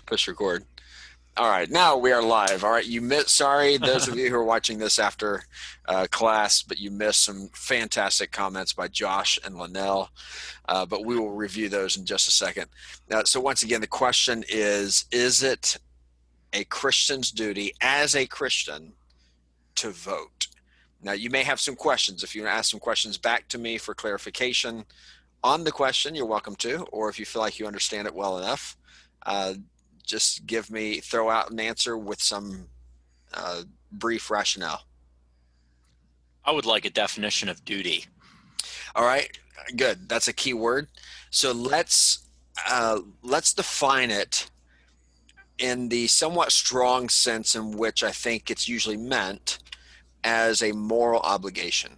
Push record. All right, now we are live. All right, you missed. Sorry, those of you who are watching this after class, but you missed some fantastic comments by Josh and Linnell. But we will review those in just a second. So once again, the question is it a Christian's duty as a Christian to vote? Now, you may have some questions. If you want to ask some questions back to me for clarification on the question, you're welcome to. Or if you feel like you understand it well enough, uh, just throw out an answer with some brief rationale. I would like a definition of duty. All right, good. That's a key word. So let's define it in the somewhat strong sense in which I think it's usually meant as a moral obligation.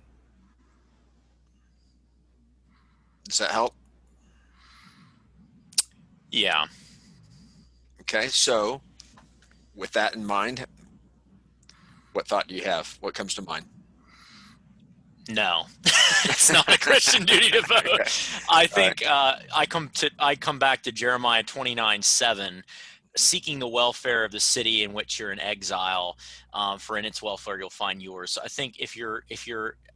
Does that help? Yeah. Okay, so with that in mind, what thought do you have? What comes to mind? No, it's not a Christian duty to vote. Okay. I All right. think I come back to Jeremiah 29:7, seeking the welfare of the city in which you're in exile, for in its welfare you'll find yours. So I think if you're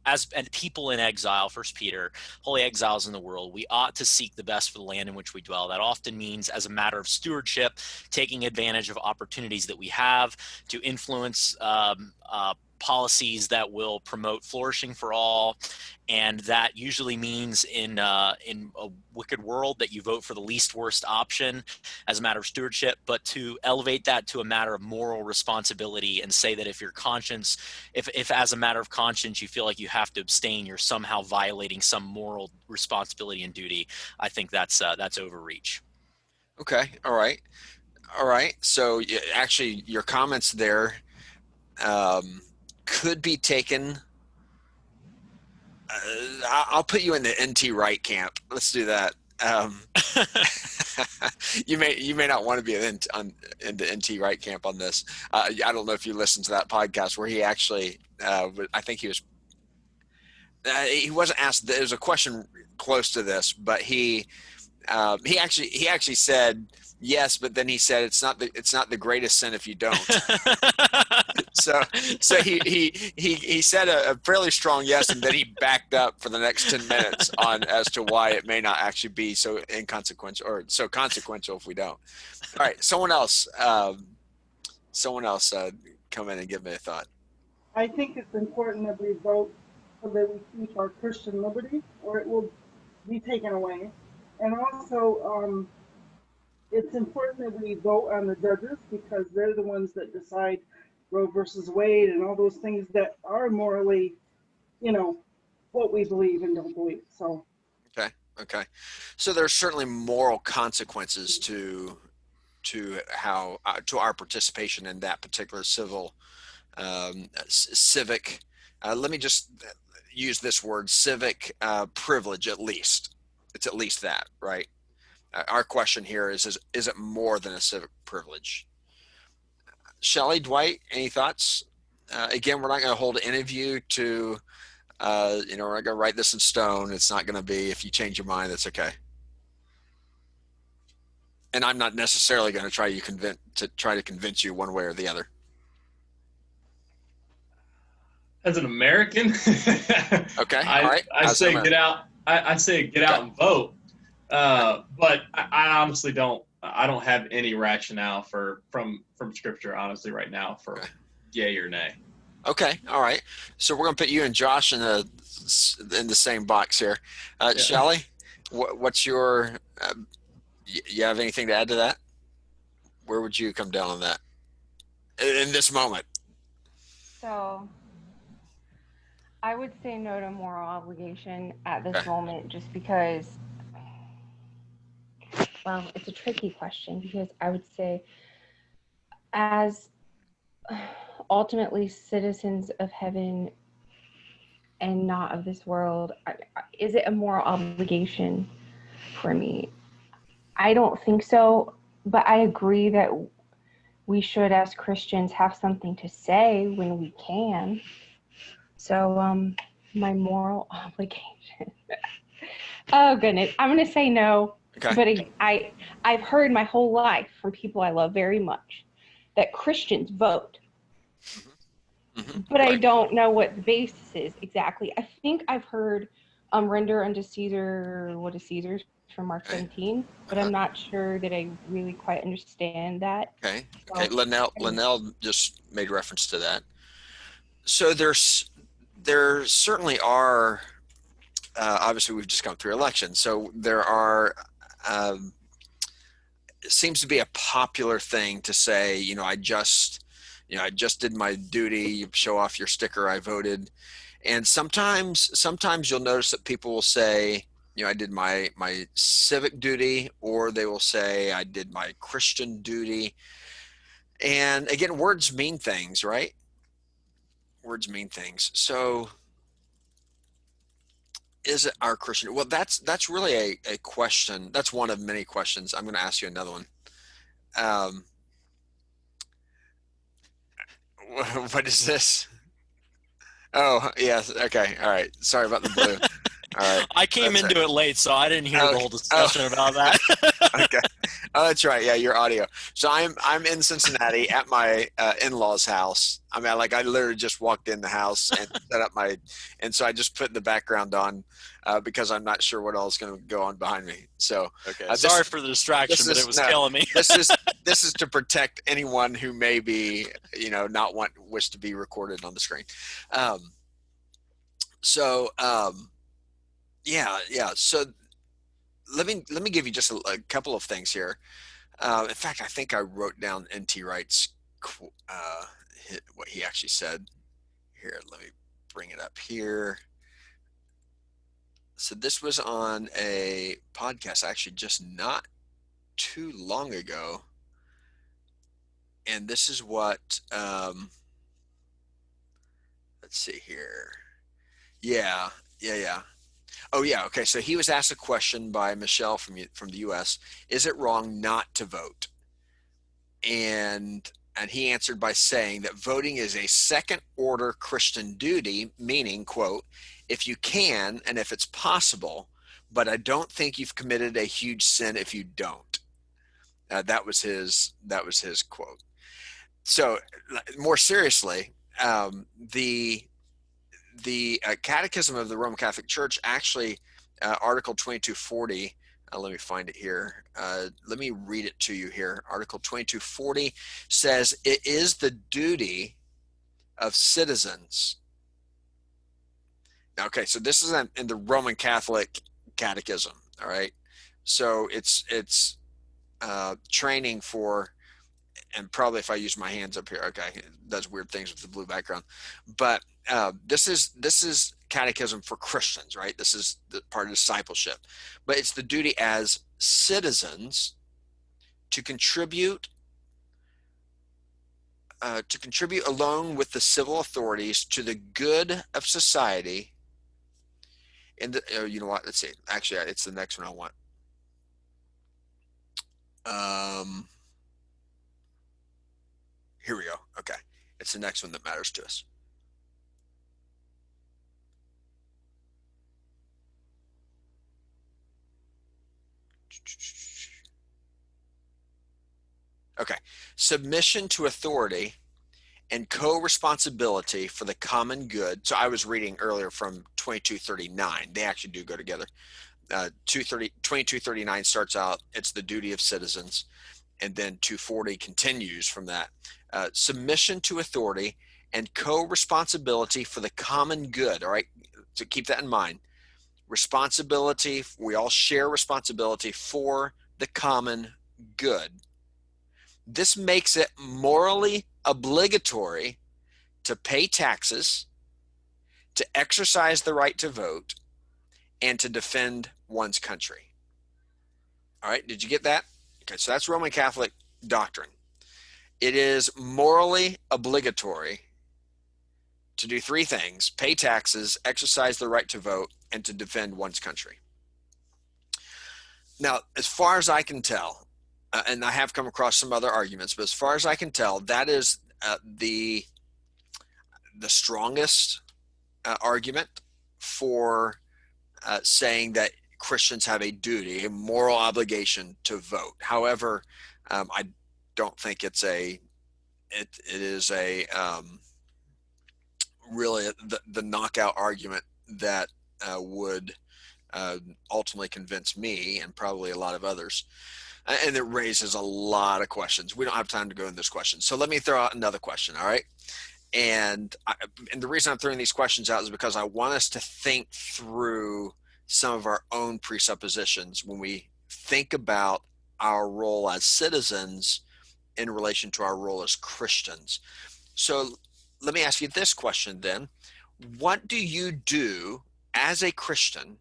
as and people in exile, First Peter, holy exiles in the world, we ought to seek the best for the land in which we dwell. That often means, as a matter of stewardship, taking advantage of opportunities that we have to influence policies that will promote flourishing for all, and that usually means in a wicked world that you vote for the least worst option as a matter of stewardship. But to elevate that to a matter of moral responsibility and say that if your conscience, if as a matter of conscience you feel like you have to abstain, you're somehow violating some moral responsibility and duty. I think that's overreach. Okay. All right. All right. So actually, your comments there um, could be taken. I'll put you in the NT Wright camp. Let's do that. You may not want to be in the NT Wright camp on this. I don't know if you listened to that podcast where he actually, I think he wasn't asked. There was a question close to this, but he actually said yes, but then he said it's not the greatest sin if you don't. So he said a fairly strong yes, and then he backed up for the next 10 minutes on as to why it may not actually be so inconsequential or so consequential if we don't. All right, someone else come in and give me a thought. I think it's important that we vote so that we keep our Christian liberty, or it will be taken away. And also, it's important that we vote on the judges because they're the ones that decide Roe versus Wade and all those things that are morally, you know, what we believe and don't believe. So, Okay, okay. So there's certainly moral consequences to our participation in that particular civic. Let me just use this word civic privilege. At least it's at least that, right? Our question here is it more than a civic privilege? Shelley, Dwight, any thoughts? Again, we're not going to hold any of you to, we're not going to write this in stone. It's not going to be, if you change your mind, that's okay. And I'm not necessarily going to try to convince you one way or the other. As an American, Okay, all right. I say get out. I say get out and vote. But I honestly don't. I don't have any rationale from Scripture, honestly, right now for yay or nay. Okay, all right. So we're going to put you and Josh in the same box here. Yeah. Shelley, what's your? You have anything to add to that? Where would you come down on that in this moment? So I would say no to moral obligation at this moment just because, well, it's a tricky question because I would say as ultimately citizens of heaven and not of this world, is it a moral obligation for me? I don't think so, but I agree that we should, as Christians, have something to say when we can. So, my moral obligation. Oh, goodness. I'm going to say no. Okay. But I've heard my whole life from people I love very much that Christians vote, but I Right. don't know what the basis is exactly. I think I've heard render unto Caesar what is Caesar's from Mark Okay. 17, but Uh-huh. I'm not sure that I really quite understand that. Okay. So, Okay. Linnell just made reference to that. So there certainly are. Obviously, we've just gone through elections, so there are. It seems to be a popular thing to say, I just did my duty. You show off your sticker. I voted, and sometimes you'll notice that people will say, I did my civic duty, or they will say I did my Christian duty. And again, words mean things, right? Words mean things. So is it our Christian? Well, that's really a question. That's one of many questions. I'm going to ask you another one. Um, what is this? Oh, yes. Okay. All right. Sorry about the blue. All right. I came That's into it late, so I didn't hear Oh, the whole discussion about oh, that. okay. Oh, that's right. Yeah, your audio. So I'm in Cincinnati at my in-laws' house. I mean, I literally just walked in the house and set up and so I just put the background on because I'm not sure what all is going to go on behind me. So Okay. this Sorry for the distraction, but it was no, killing me. this is to protect anyone who may be not wish to be recorded on the screen. Um, so yeah. So let me give you just a couple of things here. In fact, I think I wrote down N.T. Wright's what he actually said. Here, let me bring it up here. So this was on a podcast actually just not too long ago, and this is what. Let's see here. Yeah. Oh yeah. Okay. So he was asked a question by Michelle from the U.S. Is it wrong not to vote? And he answered by saying that voting is a second order Christian duty, meaning, quote, if you can and if it's possible, but I don't think you've committed a huge sin if you don't. That was his quote. So more seriously, the Catechism of the Roman Catholic Church actually, Article 2240. Let me find it here. Let me read it to you here. Article 2240 says it is the duty of citizens. Now, okay, so this is in the Roman Catholic Catechism. All right, so it's training for, and probably if I use my hands up here, okay, it does weird things with the blue background. But this is catechism for Christians, right? This is the part of discipleship. But it's the duty as citizens to contribute along with the civil authorities to the good of society. And you know what? Let's see. Actually, it's the next one I want. Here we go. Okay. It's the next one that matters to us. Okay. Submission to authority and co-responsibility for the common good. So I was reading earlier from 2239. They actually do go together. 2239 starts out, it's the duty of citizens. And then 240 continues from that. Submission to authority and co-responsibility for the common good. All right. So keep that in mind. Responsibility. We all share responsibility for the common good. This makes it morally obligatory to pay taxes, to exercise the right to vote, and to defend one's country. All right, did you get that? Okay, so that's Roman Catholic doctrine. It is morally obligatory to do three things: pay taxes, exercise the right to vote, and to defend one's country. Now, as far as I can tell, and I have come across some other arguments, but as far as I can tell, that is the strongest argument for saying that Christians have a duty, a moral obligation to vote. However, I don't think it is a really the knockout argument that would ultimately convince me and probably a lot of others. And it raises a lot of questions. We don't have time to go into those questions. So let me throw out another question, all right? And the reason I'm throwing these questions out is because I want us to think through some of our own presuppositions when we think about our role as citizens in relation to our role as Christians. So let me ask you this question then. What do you do as a Christian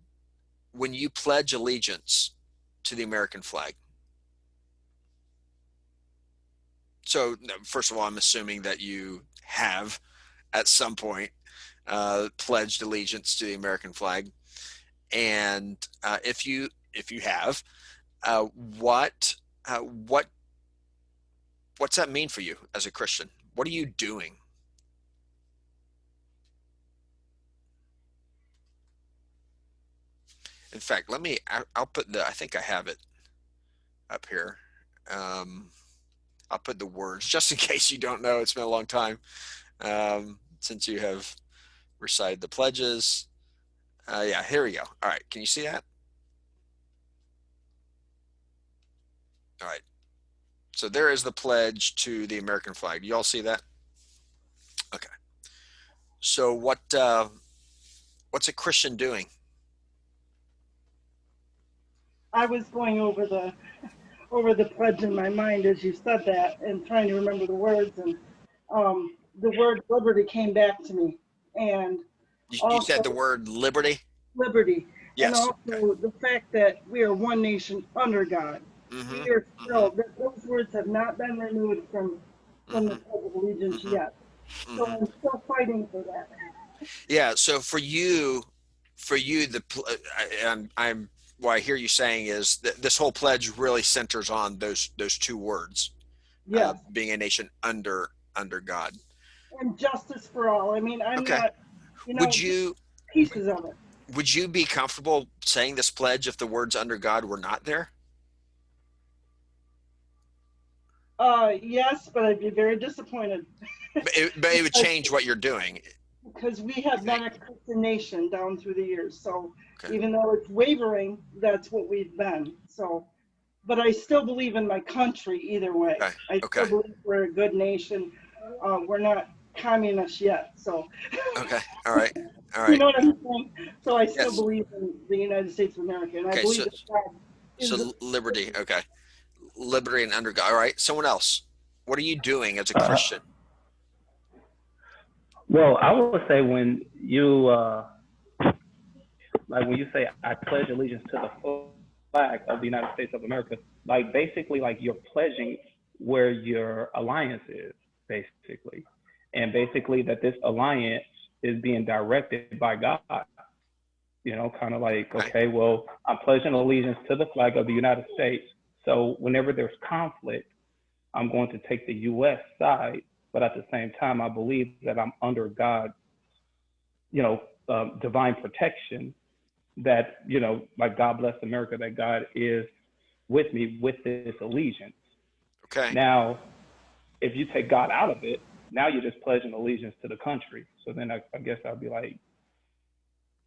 when you pledge allegiance to the American flag? So first of all, I'm assuming that you have at some point pledged allegiance to the American flag. And if you have, what's that mean for you as a Christian? What are you doing? In fact, I'll put I think I have it up here. I'll put the words just in case you don't know. It's been a long time since you have recited the pledges. Yeah, here we go. All right, can you see that? All right. So there is the pledge to the American flag. Do you all see that? Okay. So what's a Christian doing? I was going over the pledge in my mind as you said that and trying to remember the words, and the word liberty came back to me, and You said the word liberty? Liberty. Yes. And also the fact that we are one nation under God. Mm-hmm. We are still, those words have not been removed from the Pledge of Allegiance yet. So I'm still fighting for that. Yeah. So for you, what I hear you saying is that this whole pledge really centers on those two words. Yes. Being a nation under God. And justice for all. I mean, I'm not, pieces of it. Would you be comfortable saying this pledge if the words under God were not there? Yes, but I'd be very disappointed. But it would change what you're doing. Because we have been a Christian nation down through the years. So Okay. even though it's wavering, that's what we've been. So, but I still believe in my country either way. Okay. I still believe we're a good nation. We're not communist yet. So. Okay. All right. All right. You know what I'm saying? So I still believe in the United States of America. And I believe that God is liberty. Okay. Liberty and under God. All right. Someone else. What are you doing as a Christian? Well, I would say when you when you say I pledge allegiance to the flag of the United States of America, like basically like you're pledging where your alliance is, basically. And basically that this alliance is being directed by God. You know, kind of like, okay, well, I'm pledging allegiance to the flag of the United States. So whenever there's conflict, I'm going to take the U.S. side. But at the same time, I believe that I'm under God's, divine protection, that, like God bless America, that God is with me with this allegiance. Okay. Now, if you take God out of it, now you're just pledging allegiance to the country. So then I guess I'd be like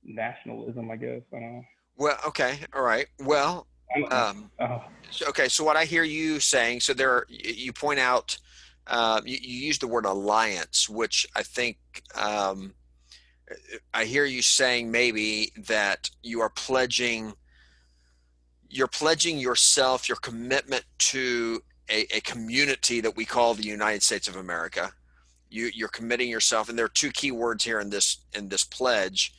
nationalism, I guess. I don't know. Well, okay. All right. Well, so what I hear you saying, so you point out, you use the word alliance, which I think I hear you saying maybe that you're pledging yourself, your commitment to a community that we call the United States of America. You're committing yourself, and there are two key words here in this pledge.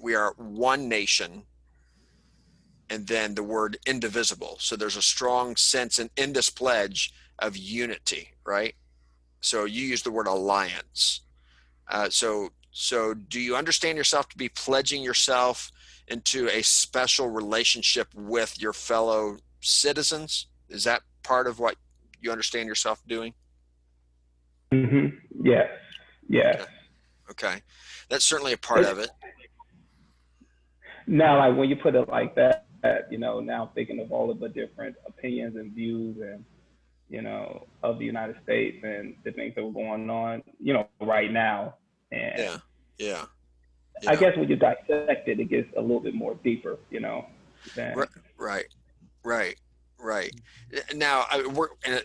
We are one nation, and then the word indivisible. So there's a strong sense in this pledge of unity, right? So you use the word alliance. So do you understand yourself to be pledging yourself into a special relationship with your fellow citizens? Is that part of what you understand yourself doing? Mm-hmm. Yes. Yes. Okay. That's certainly a part of it. Now, like when you put it like that, now thinking of all of the different opinions and views and, of the United States and the things that were going on, right now. And Yeah. I guess when you dissect it, it gets a little bit more deeper, than, Right. Now, we're a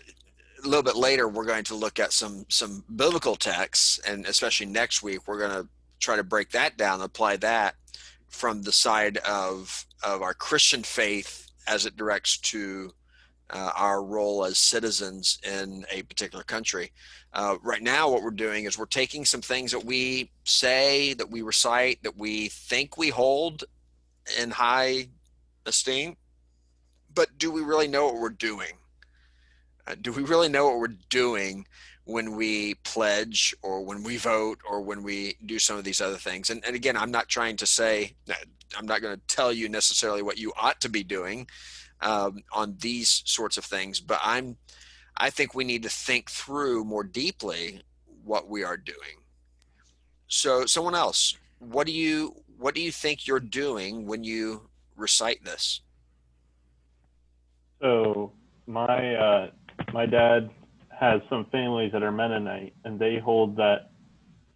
little bit later. We're going to look at some biblical texts, and especially next week, we're going to try to break that down, and apply that from the side of our Christian faith as it directs to our role as citizens in a particular country. Right now, what we're doing is we're taking some things that we say, that we recite, that we think we hold in high esteem, but do we really know what we're doing? Do we really know what we're doing when we pledge or when we vote or when we do some of these other things? And again, I'm not trying to say, I'm not going to tell you necessarily what you ought to be doing on these sorts of things, but I think we need to think through more deeply what we are doing. So someone else, what do you think you're doing when you recite this? So my dad has some families that are Mennonite, and they hold that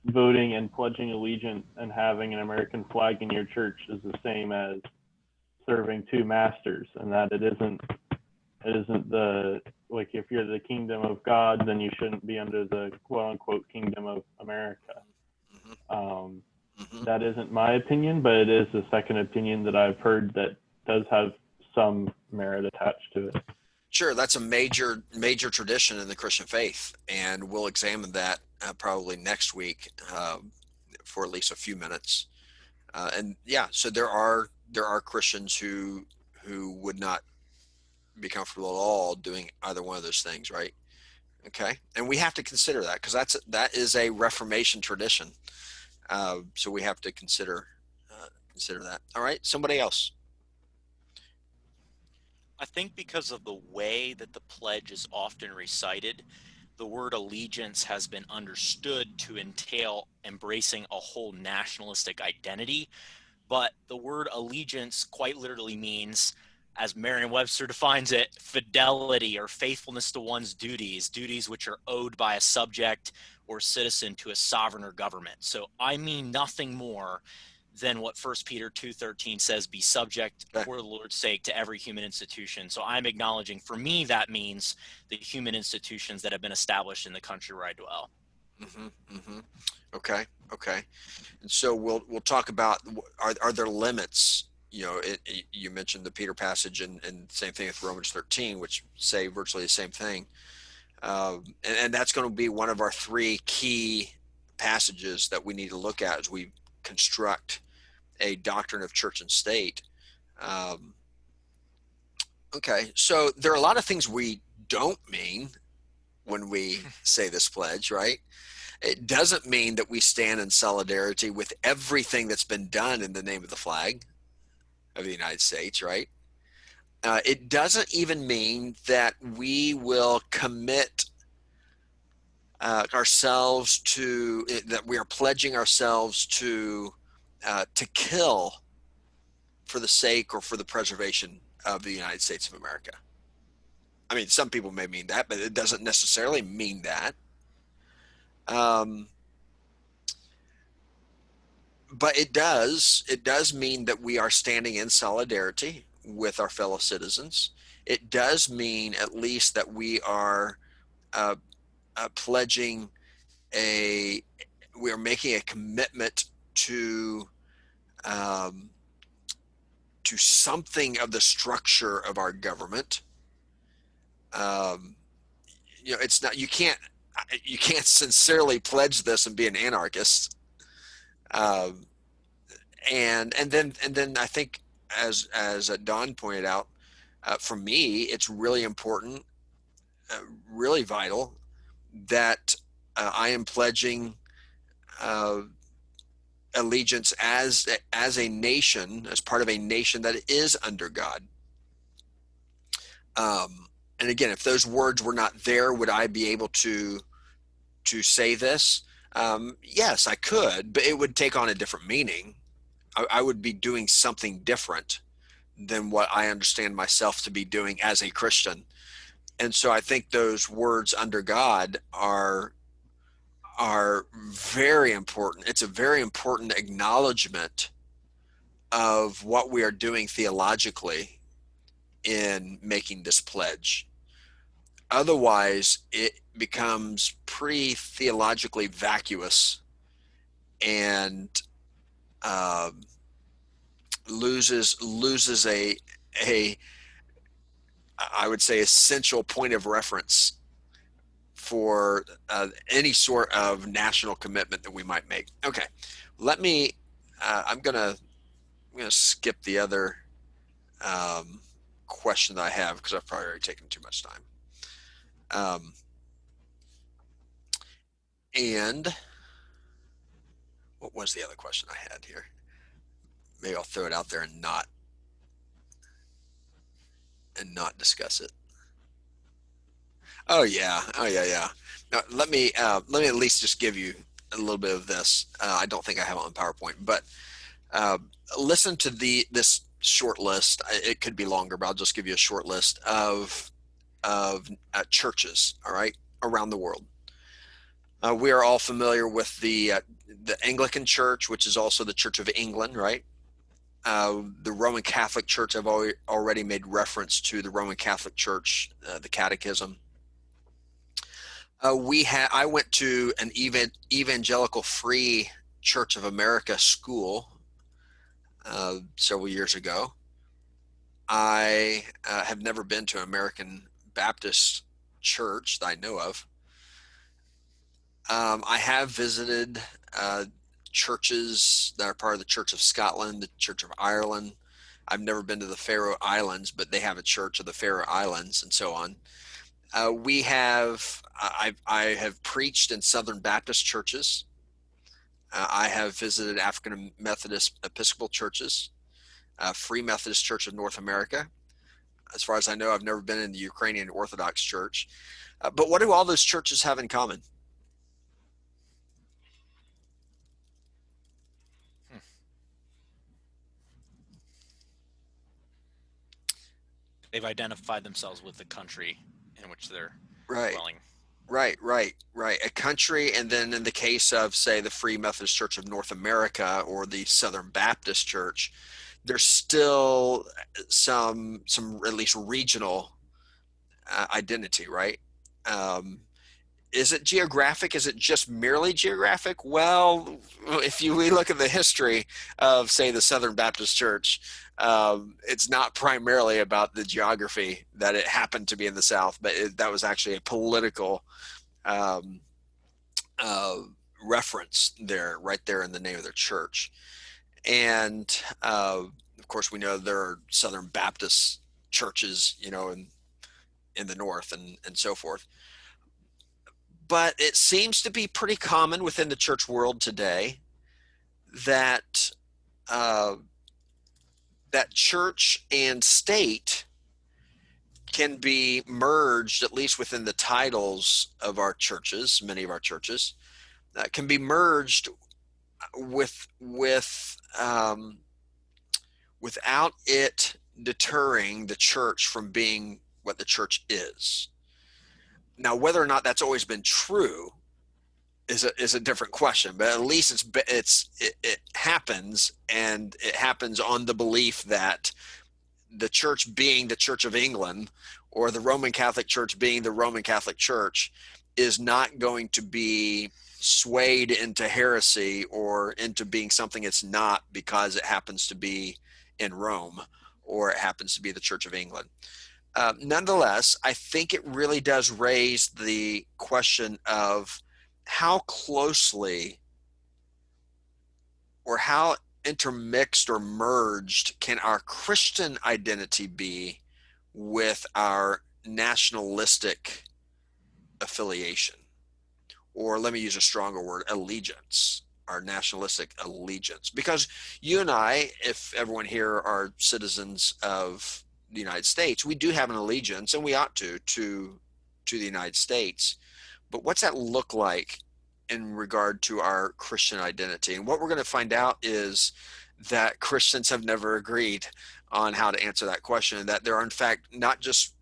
voting and pledging allegiance and having an American flag in your church is the same as serving two masters, and that it isn't the, like, if you're the kingdom of God, then you shouldn't be under the quote unquote kingdom of America. That isn't my opinion, but it is the second opinion that I've heard that does have some merit attached to it. Sure, that's a major tradition in the Christian faith, and we'll examine that probably next week for at least a few minutes. And yeah, so there are Christians who would not be comfortable at all doing either one of those things, right? Okay, and we have to consider that because that is a Reformation tradition. So we have to consider that. All right, somebody else. I think because of the way that the pledge is often recited, the word allegiance has been understood to entail embracing a whole nationalistic identity. But the word allegiance quite literally means, as Merriam-Webster defines it, fidelity or faithfulness to one's duties which are owed by a subject or citizen to a sovereign or government. So I mean nothing more than what 1 Peter 2:13 says, be subject for the Lord's sake to every human institution. So I'm acknowledging, for me, that means the human institutions that have been established in the country where I dwell. Okay. And so we'll talk about, are there limits? You mentioned the Peter passage and same thing with Romans 13, which say virtually the same thing. And that's going to be one of our three key passages that we need to look at as we construct a doctrine of church and state. Okay, so there are a lot of things we don't mean when we say this pledge, right? It doesn't mean that we stand in solidarity with everything that's been done in the name of the flag of the United States, right? It doesn't even mean that we will commit ourselves to, that we are pledging ourselves to kill for the sake or for the preservation of the United States of America. I mean, some people may mean that, but it doesn't necessarily mean that. But it does mean that we are standing in solidarity with our fellow citizens. It does mean at least that we are pledging we are making a commitment to something of the structure of our government. It's not, you can't sincerely pledge this and be an anarchist. And then I think as Don pointed out, for me, it's really important, really vital that I am pledging allegiance as a nation, as part of a nation that is under God. And again, if those words were not there, would I be able to say this? Yes, I could, but it would take on a different meaning. I would be doing something different than what I understand myself to be doing as a Christian. And so I think those words under God are very important. It's a very important acknowledgement of what we are doing theologically in making this pledge. Otherwise, it becomes pretty theologically vacuous and loses a I would say essential point of reference for any sort of national commitment that we might make. Okay, let me. I'm gonna skip the other question that I have because I've probably already taken too much time. And what was the other question I had here? Maybe I'll throw it out there and not discuss it. Oh yeah. Now, let me at least just give you a little bit of this. I don't think I have it on PowerPoint, but listen to this short list. It could be longer, but I'll just give you a short list of churches. All right, around the world. We are all familiar with the Anglican Church, which is also the Church of England, right? The Roman Catholic Church, I've already made reference to the Roman Catholic Church, the Catechism. I went to an Evangelical Free Church of America school several years ago. I have never been to an American Baptist church that I know of. I have visited churches that are part of the Church of Scotland, the Church of Ireland. I've never been to the Faroe Islands, but they have a church of the Faroe Islands and so on. I have preached in Southern Baptist churches. I have visited African Methodist Episcopal churches, Free Methodist Church of North America. As far as I know, I've never been in the Ukrainian Orthodox Church. But what do all those churches have in common? They've identified themselves with the country in which they're Right. dwelling. Right. A country, and then in the case of, say, the Free Methodist Church of North America or the Southern Baptist Church, there's still some at least regional identity, right? Is it geographic? Is it just merely geographic? Well, if we look at the history of, say, the Southern Baptist Church, it's not primarily about the geography that it happened to be in the South, but that was actually a political reference there, right there in the name of their church. And of course, we know there are Southern Baptist churches, in the North and so forth. But it seems to be pretty common within the church world today that that church and state can be merged, at least within the titles of our churches. Many of our churches can be merged without it deterring the church from being what the church is. Now, whether or not that's always been true is a different question, but at least it happens, and it happens on the belief that the church being the Church of England or the Roman Catholic Church being the Roman Catholic Church is not going to be swayed into heresy or into being something it's not because it happens to be in Rome or it happens to be the Church of England. Nonetheless, I think it really does raise the question of how closely or how intermixed or merged can our Christian identity be with our nationalistic affiliation, or let me use a stronger word, allegiance, our nationalistic allegiance. Because you and I, if everyone here are citizens of the United States, we do have an allegiance, and we ought to the United States. But what's that look like in regard to our Christian identity? And what we're going to find out is that Christians have never agreed on how to answer that question, and that there are in fact not just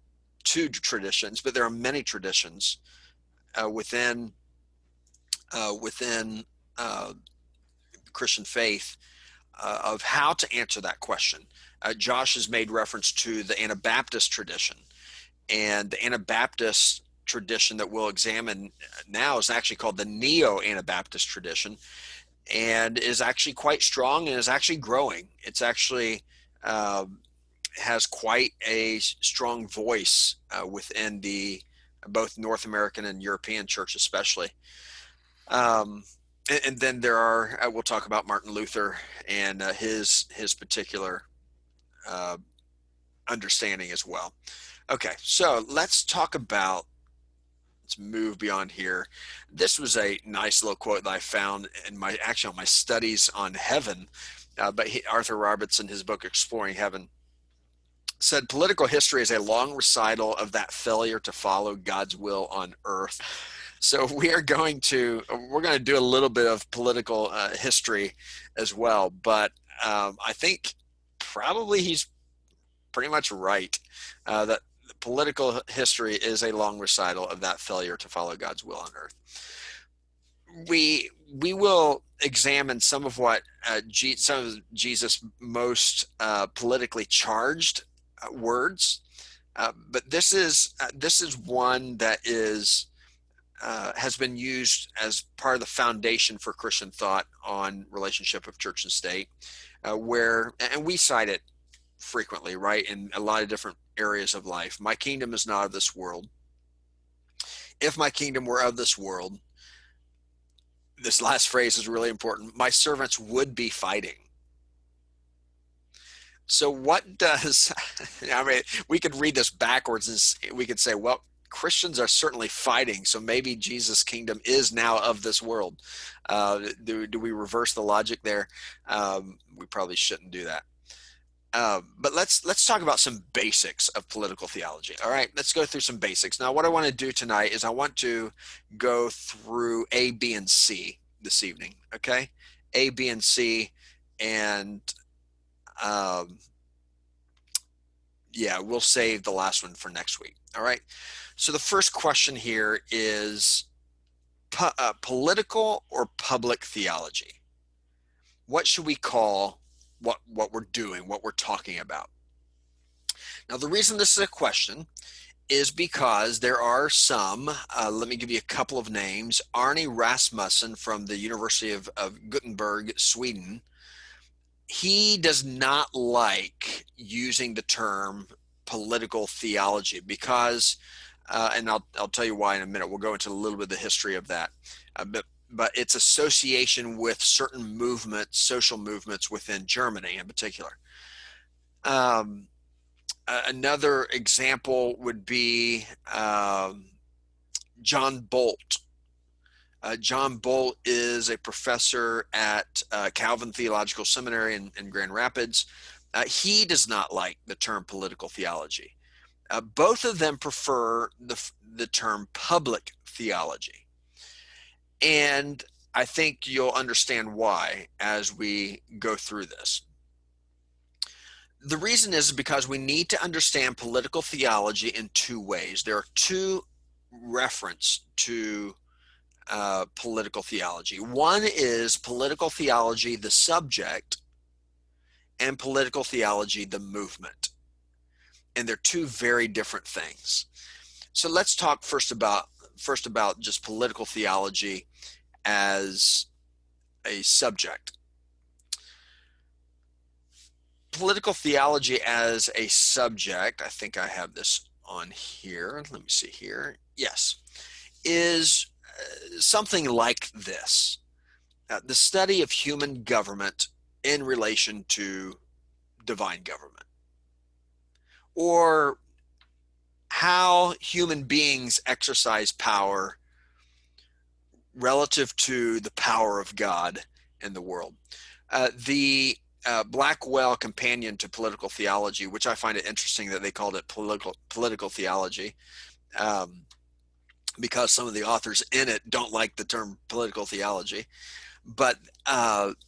two traditions, but there are many traditions within Christian faith of how to answer that question. Josh has made reference to the Anabaptist tradition, and the Anabaptist tradition that we'll examine now is actually called the Neo-Anabaptist tradition, and is actually quite strong and is actually growing. It's actually has quite a strong voice within the both North American and European church especially. And then there are, we'll talk about Martin Luther and his particular understanding as well. Okay, so let's move beyond here. This was a nice little quote that I found in my studies on heaven, but Arthur Roberts in his book Exploring Heaven said, political history is a long recital of that failure to follow God's will on earth. So we're going to do a little bit of political history as well, but I think probably he's pretty much right that political history is a long recital of that failure to follow God's will on earth. We will examine some of what some of Jesus' most politically charged words, but this is one that is has been used as part of the foundation for Christian thought on relationship of church and state, and we cite it frequently, right, in a lot of different areas of life. My kingdom is not of this world. If my kingdom were of this world, this last phrase is really important, my servants would be fighting. So what does, I mean, we could read this backwards and we could say, well, Christians are certainly fighting, so maybe Jesus' kingdom is now of this world. Do we reverse the logic there? We probably shouldn't do that. But let's talk about some basics of political theology. All right, let's go through some basics. Now, what I want to do tonight is I want to go through A, B, and C this evening. Okay, A, B, and C, and yeah, we'll save the last one for next week. All right. So the first question here is political or public theology. What should we call what we're doing, what we're talking about? Now, the reason this is a question is because there are some, let me give you a couple of names. Arne Rasmussen from the University of Gothenburg, Sweden. He does not like using the term political theology because, and I'll tell you why in a minute. We'll go into a little bit of the history of that, but its association with certain movements, social movements within Germany in particular. Another example would be John Bolt. John Bolt is a professor at Calvin Theological Seminary in Grand Rapids. He does not like the term political theology. Both of them prefer the term public theology. And I think you'll understand why as we go through this. The reason is because we need to understand political theology in two ways. There are two references to political theology. One is political theology, the subject, and political theology, the movement. And they're two very different things. So let's talk first about just political theology as a subject. Political theology as a subject, I think I have this on here. Let me see here. Yes, is something like this. The study of human government in relation to divine government, or how human beings exercise power relative to the power of God in the world. The Blackwell Companion to Political Theology, which I find it interesting that they called it political theology, because some of the authors in it don't like the term political theology. But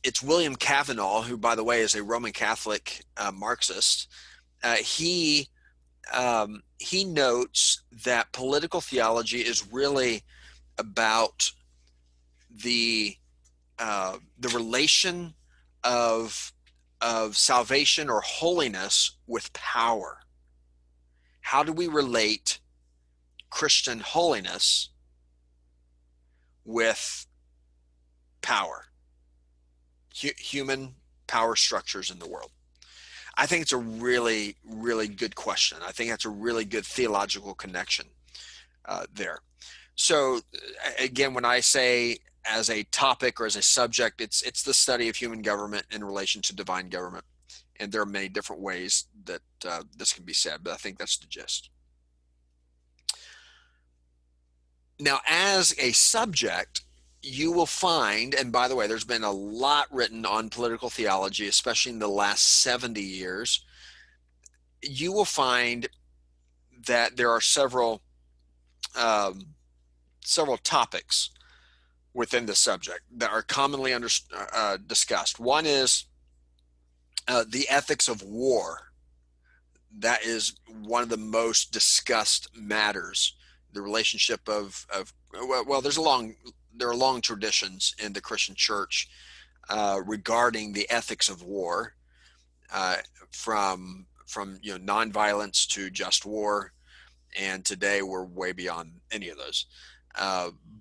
it's William Cavanaugh, who, by the way, is a Roman Catholic Marxist. He notes that political theology is really about the relation of salvation or holiness with power. How do we relate Christian holiness with power, human power structures in the world? I think it's a really, really good question. I think that's a really good theological connection there. So again, when I say as a topic or as a subject, it's the study of human government in relation to divine government. And there are many different ways that this can be said, but I think that's the gist. Now, as a subject, you will find, and by the way, there's been a lot written on political theology, especially in the last 70 years. You will find that there are several topics within the subject that are commonly discussed. One is the ethics of war. That is one of the most discussed matters. The relationship of well, there are long traditions in the Christian church regarding the ethics of war, from nonviolence to just war, and today we're way beyond any of those.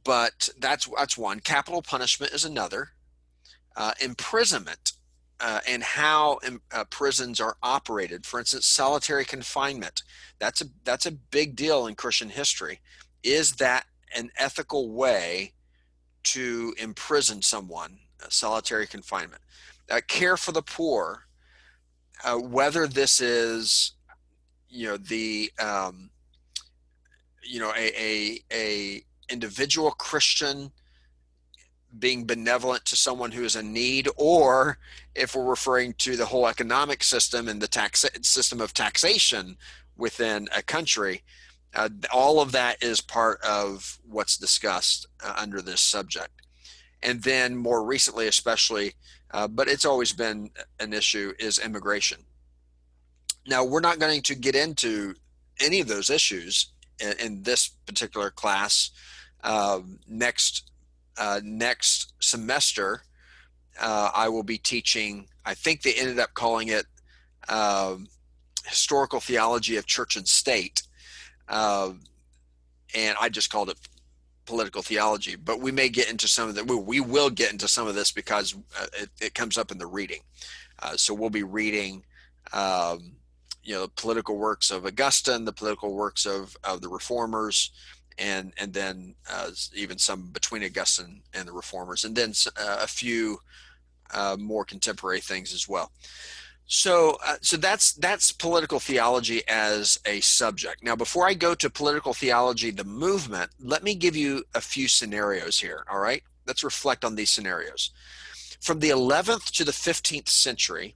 But that's one. Capital punishment is another. Imprisonment and how prisons are operated. For instance, solitary confinement. That's a big deal in Christian history. Is that an ethical way to imprison someone? Solitary confinement. Care for the poor. Whether this is a individual Christian being benevolent to someone who is in need, or if we're referring to the whole economic system and the system of taxation within a country, all of that is part of what's discussed under this subject. And then more recently, especially, but it's always been an issue, is immigration. Now, we're not going to get into any of those issues in this particular class. Next semester, I will be teaching, I think they ended up calling it historical theology of church and state. And I just called it political theology, but we may get into some of that. We will get into some of this because it comes up in the reading. So we'll be reading, the political works of Augustine, the political works of the Reformers, and then even some between Augustine and the Reformers, and then a few more contemporary things as well. So that's political theology as a subject. Now, before I go to political theology, the movement, let me give you a few scenarios here. All right, let's reflect on these scenarios. From the 11th to the 15th century,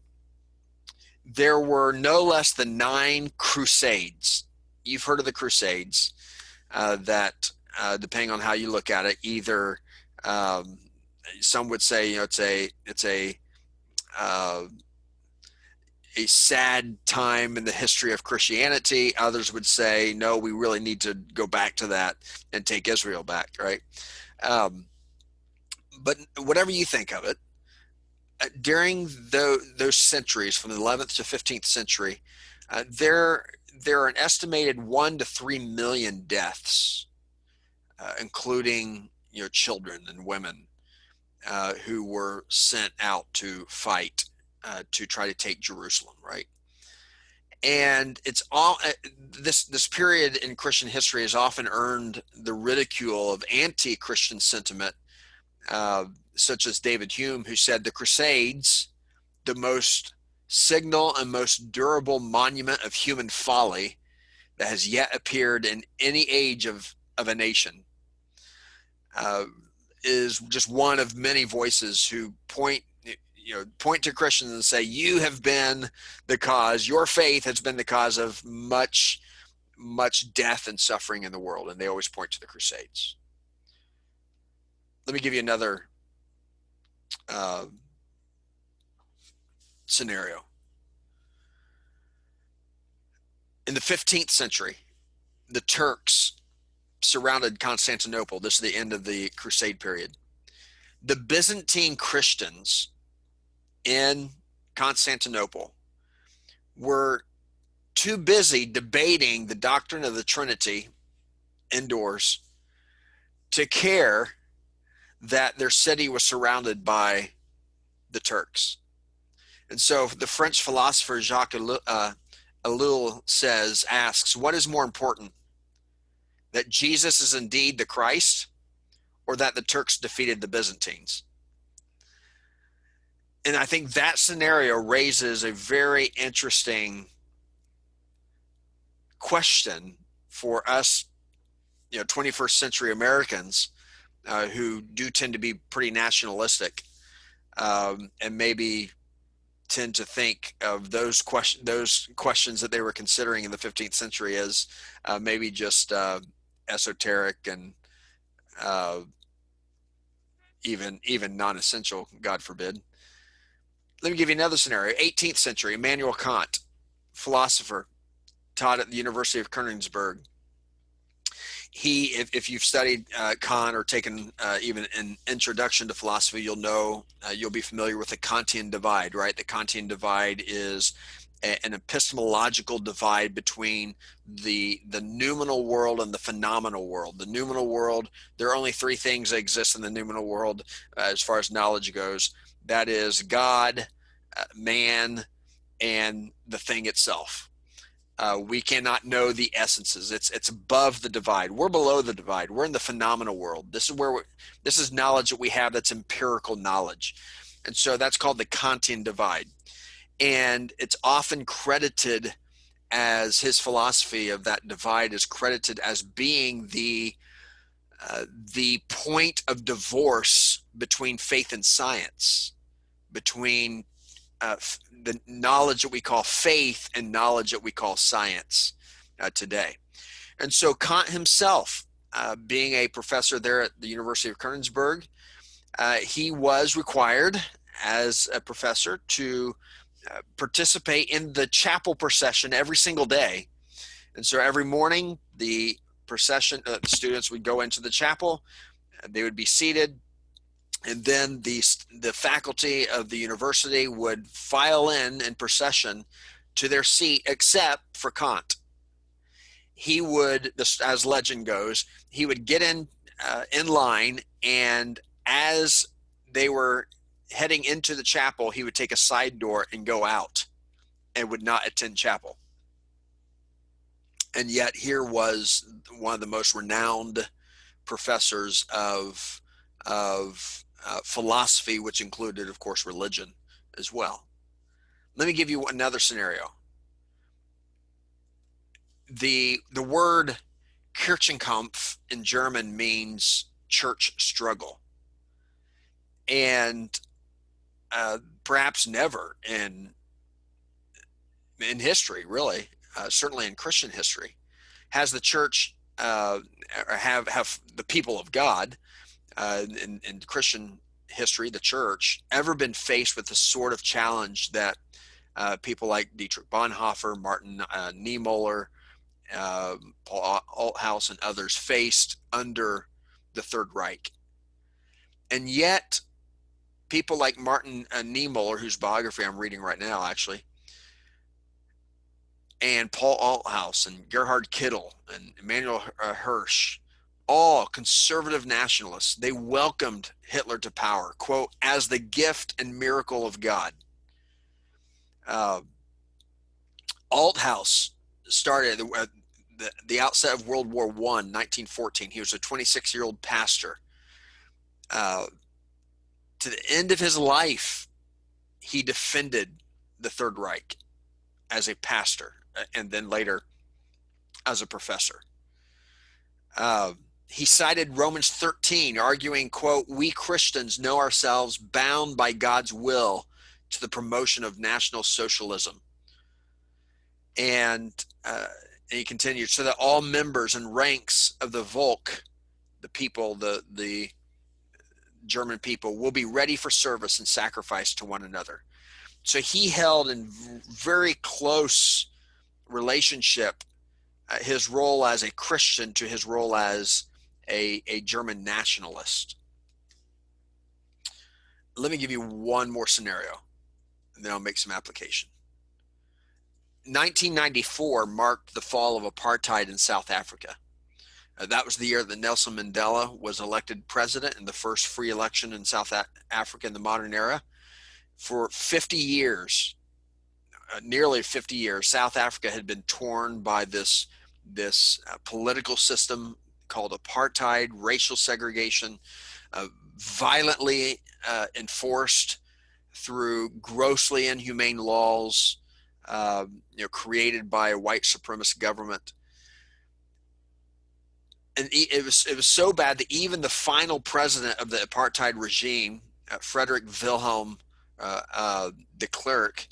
there were no less than 9 crusades. You've heard of the Crusades. That depending on how you look at it, either some would say it's a sad time in the history of Christianity. Others would say, no, we really need to go back to that and take Israel back, right? But whatever you think of it, during those centuries, from the 11th to 15th century, there are an estimated 1 to 3 million deaths, including children and women who were sent out to fight to try to take Jerusalem, right? And it's all this period in Christian history has often earned the ridicule of anti-Christian sentiment, such as David Hume, who said the Crusades, the most signal and most durable monument of human folly that has yet appeared in any age of a nation, is just one of many voices who point to Christians and say, you have been the cause, your faith has been the cause of much death and suffering in the world. And they always point to the Crusades. Let me give you another scenario. In the 15th century, the Turks surrounded Constantinople. This is the end of the Crusade period. The Byzantine Christians in Constantinople were too busy debating the doctrine of the Trinity indoors to care that their city was surrounded by the Turks. And so the French philosopher Jacques Ellul asks, what is more important, that Jesus is indeed the Christ, or that the Turks defeated the Byzantines? And I think that scenario raises a very interesting question for us, 21st century Americans who do tend to be pretty nationalistic, and maybe tend to think of those questions that they were considering in the 15th century as maybe just esoteric and even non-essential, God forbid. Let me give you another scenario. 18th century, Immanuel Kant, philosopher, taught at the University of Königsberg. If you've studied Kant or taken even an introduction to philosophy, you'll be familiar with the Kantian divide, right? The Kantian divide is an epistemological divide between the noumenal world and the phenomenal world. The noumenal world, there are only three things that exist in the noumenal world as far as knowledge goes. That is God, man, and the thing itself. We cannot know the essences. It's above the divide. We're below the divide. We're in the phenomenal world. This is knowledge that we have that's empirical knowledge. And so that's called the Kantian divide. And it's often credited as his philosophy of that divide is credited as being the point of divorce between faith and science, between the knowledge that we call faith and knowledge that we call science today. And so Kant himself, being a professor there at the University of Königsberg, he was required as a professor to participate in the chapel procession every single day. And so every morning, the procession, students would go into the chapel, they would be seated, and then the faculty of the university would file in procession to their seat, except for Kant. He would, as legend goes, he would get in line, and as they were heading into the chapel, he would take a side door and go out and would not attend chapel. And yet here was one of the most renowned professors of philosophy, which included, of course, religion as well. Let me give you another scenario. The word Kirchenkampf in German means church struggle. And perhaps never in history, really, certainly in Christian history, has the church have the people of God in Christian history, the church, ever been faced with the sort of challenge that people like Dietrich Bonhoeffer, Martin Niemöller, Paul Althaus, and others faced under the Third Reich? And yet, people like Martin Niemöller, whose biography I'm reading right now, actually, and Paul Althaus and Gerhard Kittel and Emanuel Hirsch, all conservative nationalists, they welcomed Hitler to power, quote, as the gift and miracle of God. Althaus started at the outset of World War I, 1914. He was a 26-year-old pastor. To the end of his life, he defended the Third Reich as a pastor and then later as a professor. He cited Romans 13, arguing, quote, we Christians know ourselves bound by God's will to the promotion of National Socialism. And he continued, so that all members and ranks of the Volk, the people, the German people will be ready for service and sacrifice to one another. So he held in very close relationship his role as a Christian to his role as a German nationalist. Let me give you one more scenario, and then I'll make some application. 1994 marked the fall of apartheid in South Africa. That was the year that Nelson Mandela was elected president in the first free election in South Africa in the modern era. For 50 years, nearly 50 years, South Africa had been torn by this political system called apartheid, racial segregation, violently enforced through grossly inhumane laws, created by a white supremacist government. And it was so bad that even the final president of the apartheid regime, Frederick Wilhelm de Klerk,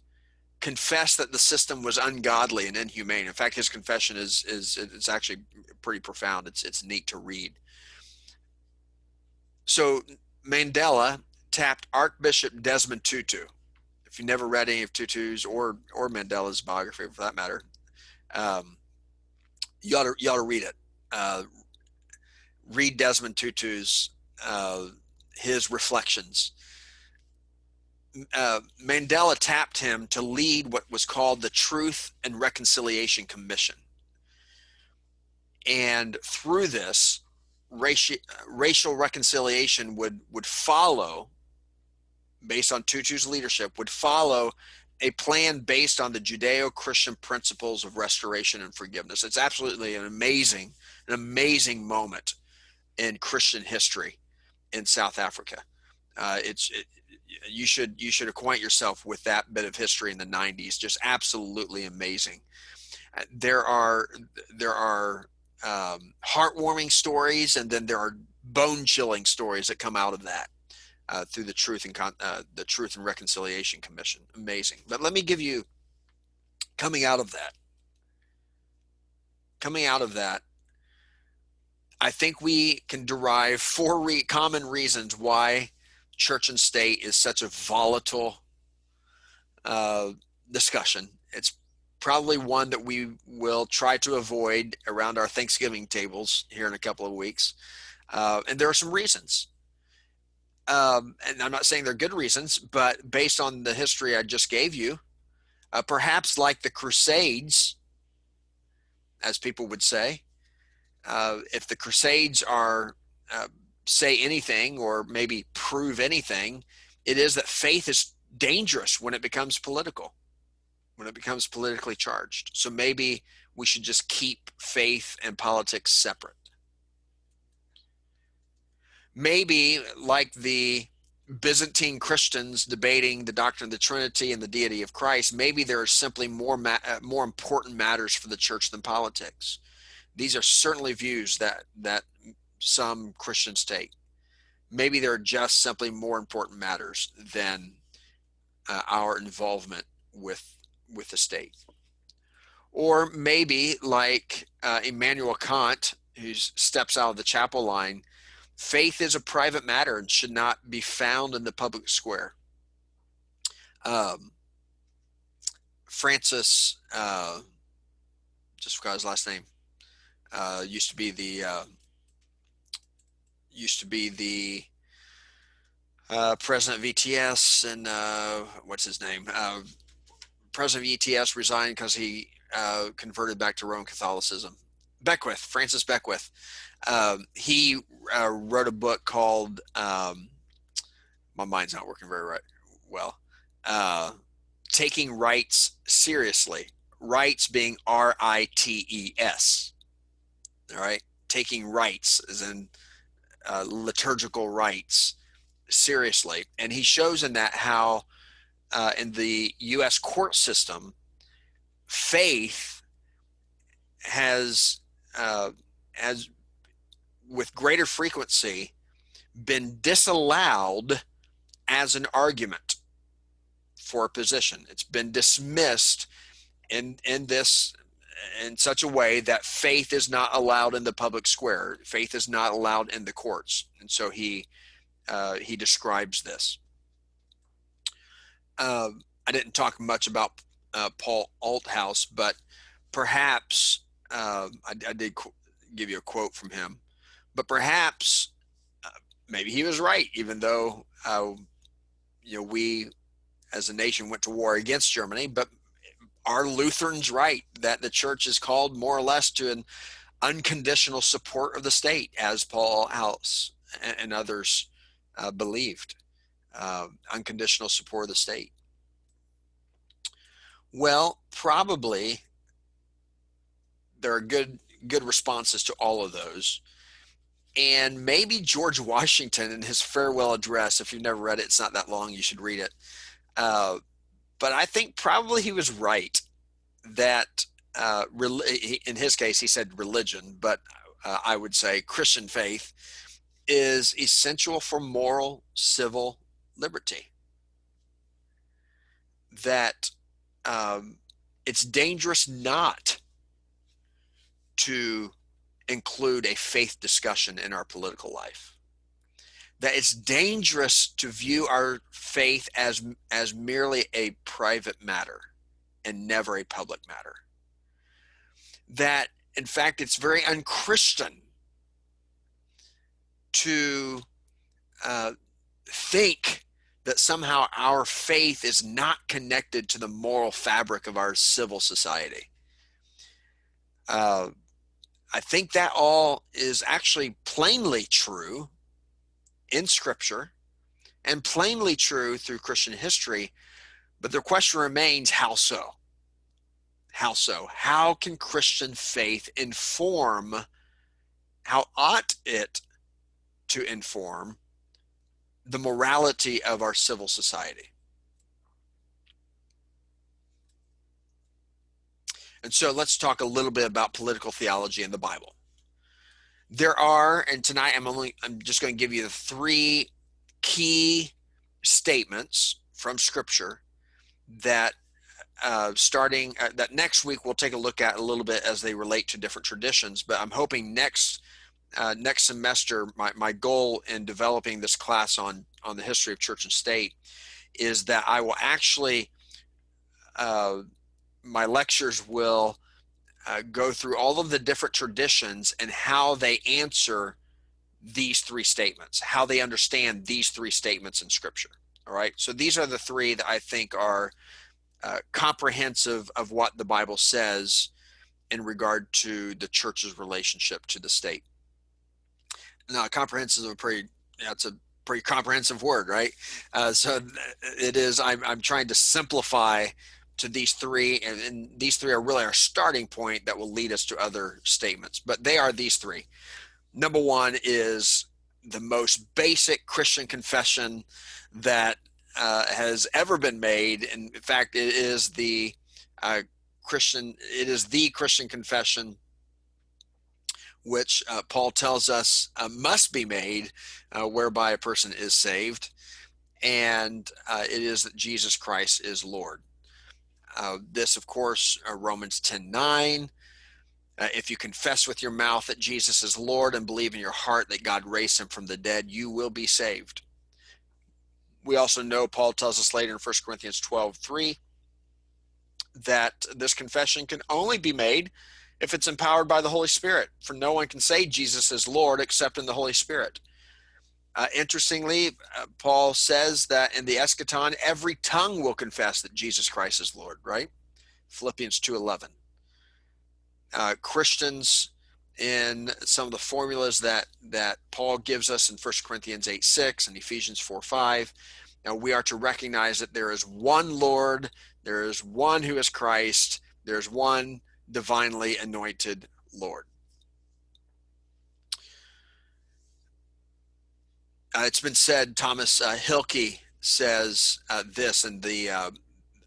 confessed that the system was ungodly and inhumane. In fact, his confession is actually pretty profound. It's neat to read. So Mandela tapped Archbishop Desmond Tutu. If you never read any of Tutu's or Mandela's biography, for that matter, you ought to read it. Read Desmond Tutu's his reflections. Mandela tapped him to lead what was called the Truth and Reconciliation Commission, and through this, racial reconciliation would follow, based on Tutu's leadership, would follow a plan based on the Judeo-Christian principles of restoration and forgiveness. It's absolutely an amazing moment in Christian history in South Africa. You should acquaint yourself with that bit of history in the 90s. Just absolutely amazing. There are heartwarming stories, and then there are bone-chilling stories that come out of that through the Truth and Reconciliation Commission. Amazing. But let me give you, coming out of that, I think we can derive 4 common reasons why church and state is such a volatile discussion. It's probably one that we will try to avoid around our Thanksgiving tables here in a couple of weeks. And there are some reasons. And I'm not saying they're good reasons, but based on the history I just gave you, perhaps like the Crusades, as people would say, if the Crusades are say anything or maybe prove anything, it is that faith is dangerous when it becomes political, when it becomes politically charged. So maybe we should just keep faith and politics separate. Maybe like the Byzantine Christians debating the doctrine of the Trinity and the deity of Christ, maybe there are simply more important matters for the church than politics. These are certainly views that some Christians take. Maybe there are just simply more important matters than our involvement with the state. Or maybe like Immanuel Kant, who steps out of the chapel line, faith is a private matter and should not be found in the public square. Francis, just forgot his last name, used to be the president of ETS, and what's his name? President of ETS resigned because he converted back to Roman Catholicism. Beckwith, Francis Beckwith. He wrote a book called, my mind's not working very well, Taking Rites Seriously. Rites being R-I-T-E-S. All right, taking rites as in liturgical rites seriously. And he shows in that how in the U.S. court system, faith has with greater frequency been disallowed as an argument for a position. It's been dismissed in such a way that faith is not allowed in the public square. Faith is not allowed in the courts. And so he he describes this. I didn't talk much about Paul Althaus, but perhaps I did give you a quote from him, but perhaps maybe he was right, even though we as a nation went to war against Germany. But are Lutherans right that the church is called more or less to an unconditional support of the state, as Paul Althaus and others believed? Unconditional support of the state. Well, probably there are good responses to all of those. And maybe George Washington in his farewell address, if you've never read it, it's not that long, you should read it. But I think probably he was right that in his case, he said religion, but I would say Christian faith is essential for moral civil liberty. That it's dangerous not to include a faith discussion in our political life. That it's dangerous to view our faith as merely a private matter and never a public matter. That, in fact, it's very unchristian to think that somehow our faith is not connected to the moral fabric of our civil society. I think that all is actually plainly true in Scripture and plainly true through Christian history, but the question remains, how so? How so? How can Christian faith inform, how ought it to inform the morality of our civil society? And so let's talk a little bit about political theology in the Bible. There are, and tonight I'm just going to give you the 3 key statements from Scripture that that next week we'll take a look at a little bit as they relate to different traditions. But I'm hoping next semester, my goal in developing this class on the history of church and state is that I will actually my lectures will go through all of the different traditions and how they answer these 3 statements, how they understand these 3 statements in Scripture. All right. So these are the 3 that I think are comprehensive of what the Bible says in regard to the church's relationship to the state. Now, comprehensive is it's a pretty comprehensive word, right? So it is. I'm trying to simplify to these 3, and these 3 are really our starting point that will lead us to other statements. But they are these 3. Number 1 is the most basic Christian confession that has ever been made. And in fact, it is the Christian confession which Paul tells us must be made, whereby a person is saved, and it is that Jesus Christ is Lord. This, of course, Romans 10:9. If you confess with your mouth that Jesus is Lord and believe in your heart that God raised him from the dead, you will be saved. We also know Paul tells us later in 1 Corinthians 12:3 that this confession can only be made if it's empowered by the Holy Spirit. For no one can say Jesus is Lord except in the Holy Spirit. Interestingly, Paul says that in the eschaton, every tongue will confess that Jesus Christ is Lord, right? Philippians 2:11. Christians, in some of the formulas that Paul gives us in 1 Corinthians 8:6 and Ephesians 4:5, we are to recognize that there is one Lord, there is one who is Christ, there is one divinely anointed Lord. It's been said, Thomas Hilke says this in the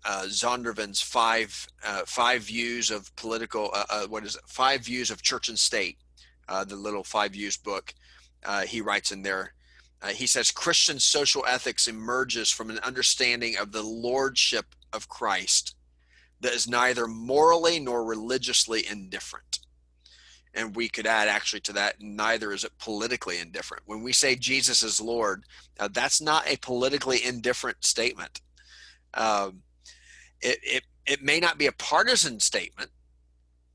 Zondervan's five views of political, 5 views of church and state, the little 5 views book. He writes in there, he says, Christian social ethics emerges from an understanding of the lordship of Christ that is neither morally nor religiously indifferent. And we could add actually to that, neither is it politically indifferent. When we say Jesus is Lord, that's not a politically indifferent statement. It may not be a partisan statement,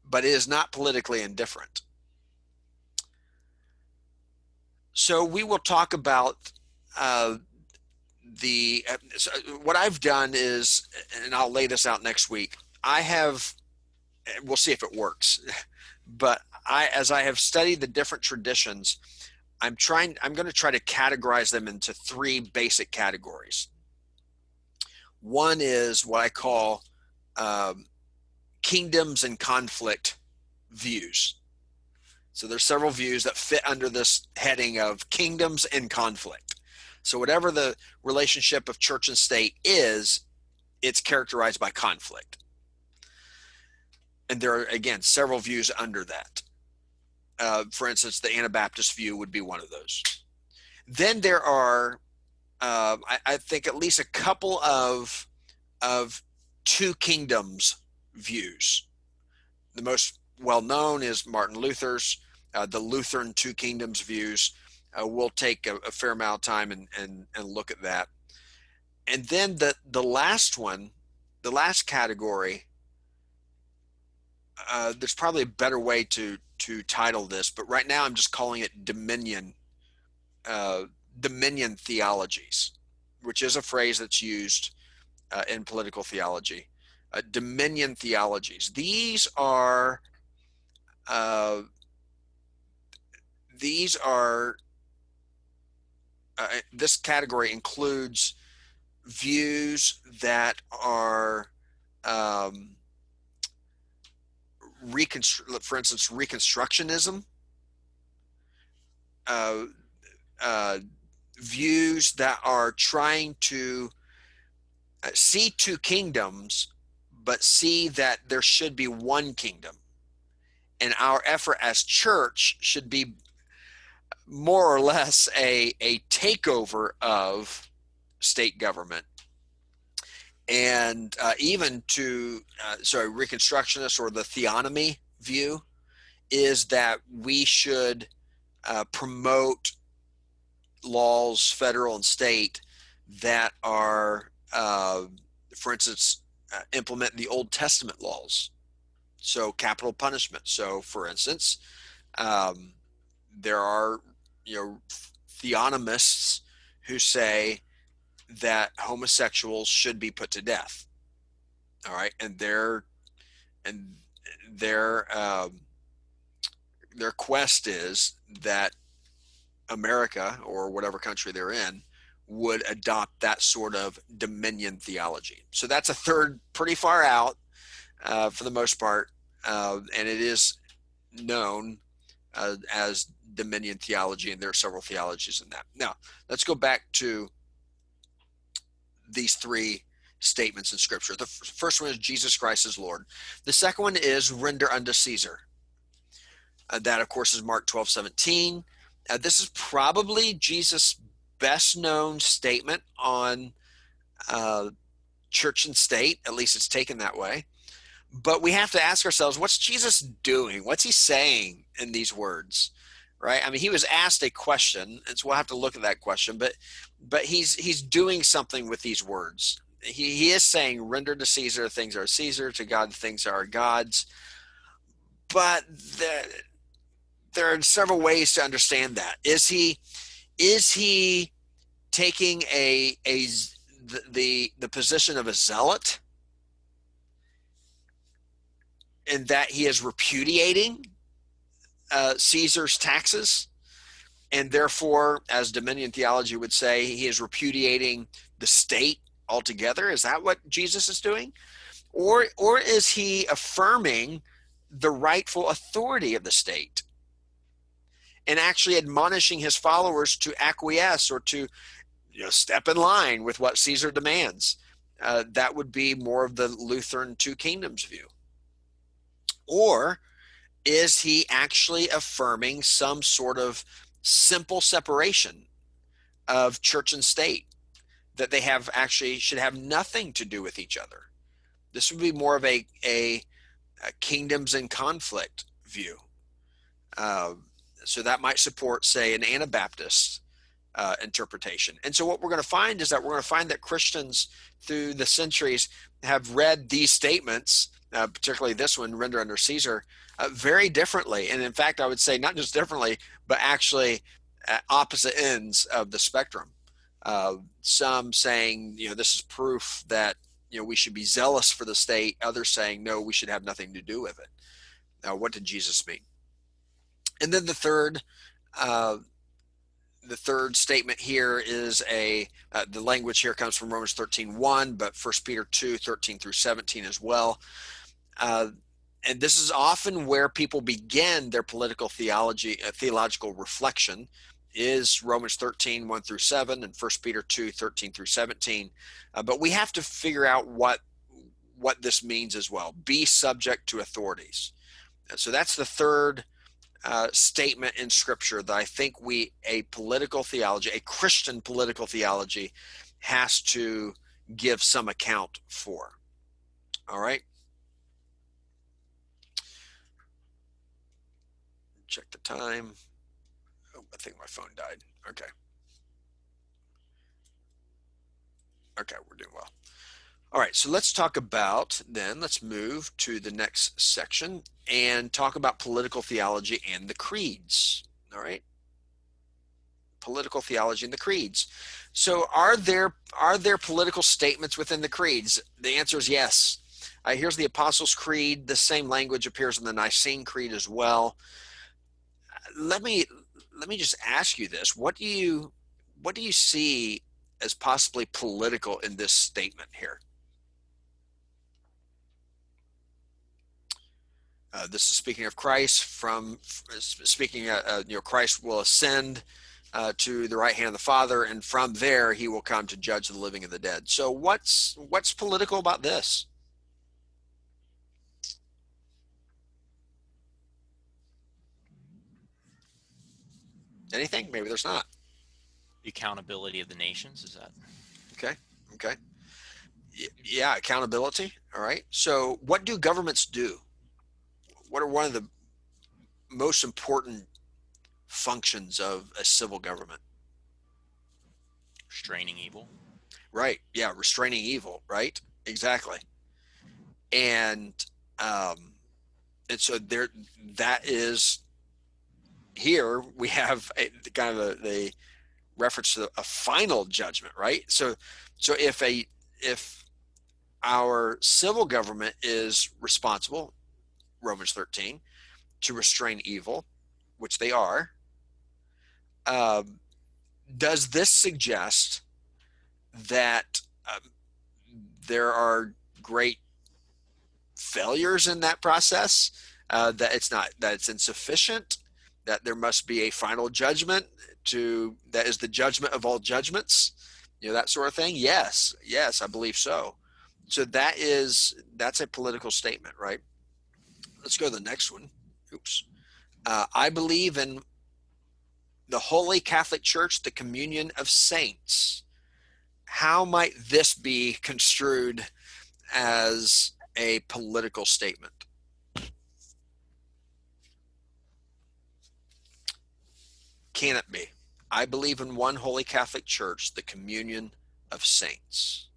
but it is not politically indifferent. So we will talk about what I've done is, and I'll lay this out next week. We'll see if it works, but as I have studied the different traditions, I'm going to try to categorize them into three basic categories. One is what I call kingdoms and conflict views. So there's several views that fit under this heading of kingdoms and conflict. So whatever the relationship of church and state is, it's characterized by conflict. And there are, again, several views under that. For instance, the Anabaptist view would be one of those. Then there are, I think, at least a couple of two kingdoms views. The most well-known is Martin Luther's, the Lutheran two kingdoms views. We'll take a fair amount of time and look at that. And then the last one, the last category, there's probably a better way to title this, but right now I'm just calling it dominion theologies, which is a phrase that's used in political theology. Dominion theologies. These are this category includes views that are for instance, Reconstructionism, views that are trying to see two kingdoms, but see that there should be one kingdom. And our effort as church should be more or less a takeover of state government. And even Reconstructionist or the theonomy view is that we should promote laws, federal and state, that are, for instance, implement the Old Testament laws. So capital punishment. So, for instance, there are theonomists who say that homosexuals should be put to death. All right, and their quest is that America, or whatever country they're in, would adopt that sort of dominion theology. So that's a third, pretty far out for the most part, and it is known as dominion theology, and there are several theologies in that. Now, let's go back to these three statements in Scripture. The first one is Jesus Christ is Lord. The second one is render unto Caesar. That, of course, is Mark 12:17. This is probably Jesus' best known statement on church and state. At least it's taken that way. But we have to ask ourselves, what's Jesus doing? What's he saying in these words? Right? I mean, he was asked a question, and so we'll have to look at that question. But he's doing something with these words. He is saying, render to Caesar things are Caesar, to God things are God's. But there are several ways to understand that. Is he taking the position of a zealot, in that he is repudiating Caesar's taxes, and therefore, as dominion theology would say, he is repudiating the state altogether? Is that what Jesus is doing? Or is he affirming the rightful authority of the state and actually admonishing his followers to acquiesce or to step in line with what Caesar demands? That would be more of the Lutheran two kingdoms view. Or is he actually affirming some sort of simple separation of church and state, that they should have nothing to do with each other? This would be more of a kingdoms and conflict view. So that might support, say, an Anabaptist interpretation. And so what we're going to find is that we're going to find that Christians through the centuries have read these statements, particularly this one, render under Caesar, very differently. And in fact, I would say not just differently, but actually at opposite ends of the spectrum. Some saying, this is proof that, we should be zealous for the state. Others saying, no, we should have nothing to do with it. What did Jesus mean? And then the third statement here is the language here comes from Romans 13:1, but 1 Peter 2:13 through 17 as well. And this is often where people begin their political theological reflection, is Romans 13:1 through 7 and 1 Peter 2:13 through 17. But we have to figure out what this means as well. Be subject to authorities. So that's the third statement in Scripture that I think a Christian political theology has to give some account for. All right. Check the time. Oh, I think my phone died. Okay. Okay, we're doing well. All right, so let's move to the next section and talk about political theology and the creeds. All right. Political theology and the creeds. So are there political statements within the creeds? The answer is yes. Here's the Apostles' Creed. The same language appears in the Nicene Creed as well. Let me just ask you this. What do you see as possibly political in this statement here? This is speaking of Christ. Christ will ascend to the right hand of the Father, and from there he will come to judge the living and the dead. So what's political about this? Anything? Maybe there's not. The accountability of the nations, is that? Okay. Yeah, accountability. All right. So what do governments do? What are one of the most important functions of a civil government? Restraining evil. Right. Yeah, restraining evil. Right. Exactly. And so that is, here we have kind of the reference to a final judgment, right? So if our civil government is responsible, Romans 13, to restrain evil, which they are, does this suggest that there are great failures in that process, that it's insufficient, that there must be a final judgment that is the judgment of all judgments, that sort of thing? Yes, I believe so. So that's a political statement, right? Let's go to the next one. Oops. I believe in the Holy Catholic Church, the communion of saints. How might this be construed as a political statement? Can it be? I believe in one Holy Catholic Church, the communion of saints.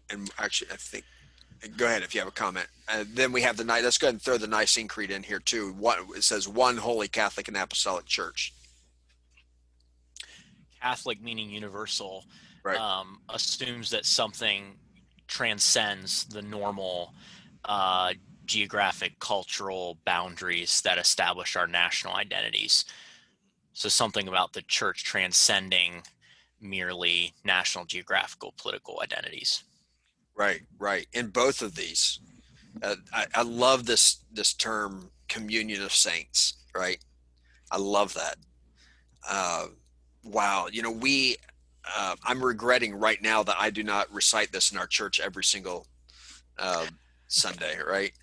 And actually, I think, go ahead if you have a comment. Then we have let's go ahead and throw the Nicene Creed in here too. It says one Holy Catholic and Apostolic Church. Catholic meaning universal, right. Assumes that something transcends the normal geographic, cultural boundaries that establish our national identities. So something about the church transcending merely national, geographical, political identities. Right. In both of these, I love this term, communion of saints. Right. I love that. Wow. I'm regretting right now that I do not recite this in our church every single Sunday. Right.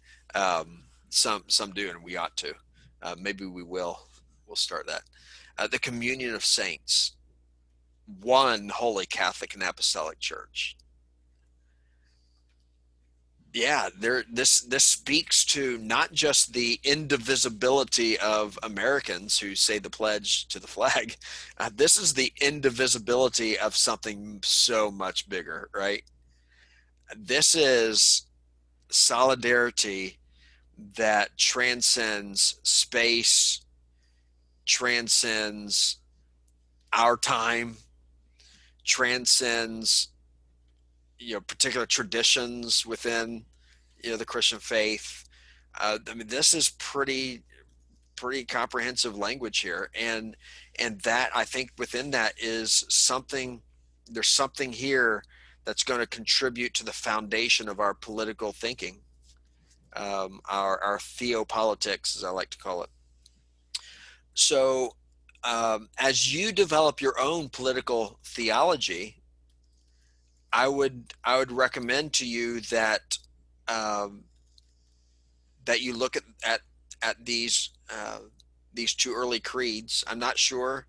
Some do, and we ought to. Maybe we will. We'll start that. The communion of saints, one Holy Catholic and Apostolic Church. Yeah, this speaks to not just the indivisibility of Americans who say the pledge to the flag. This is the indivisibility of something so much bigger, right? This is solidarity that transcends space, transcends our time, transcends particular traditions within the Christian faith. I mean, this is pretty comprehensive language here, and that, I think, within that is something. There's something here that's going to contribute to the foundation of our political thinking, our theopolitics, as I like to call it. So, as you develop your own political theology, I would recommend to you that that you look at these two early creeds. I'm not sure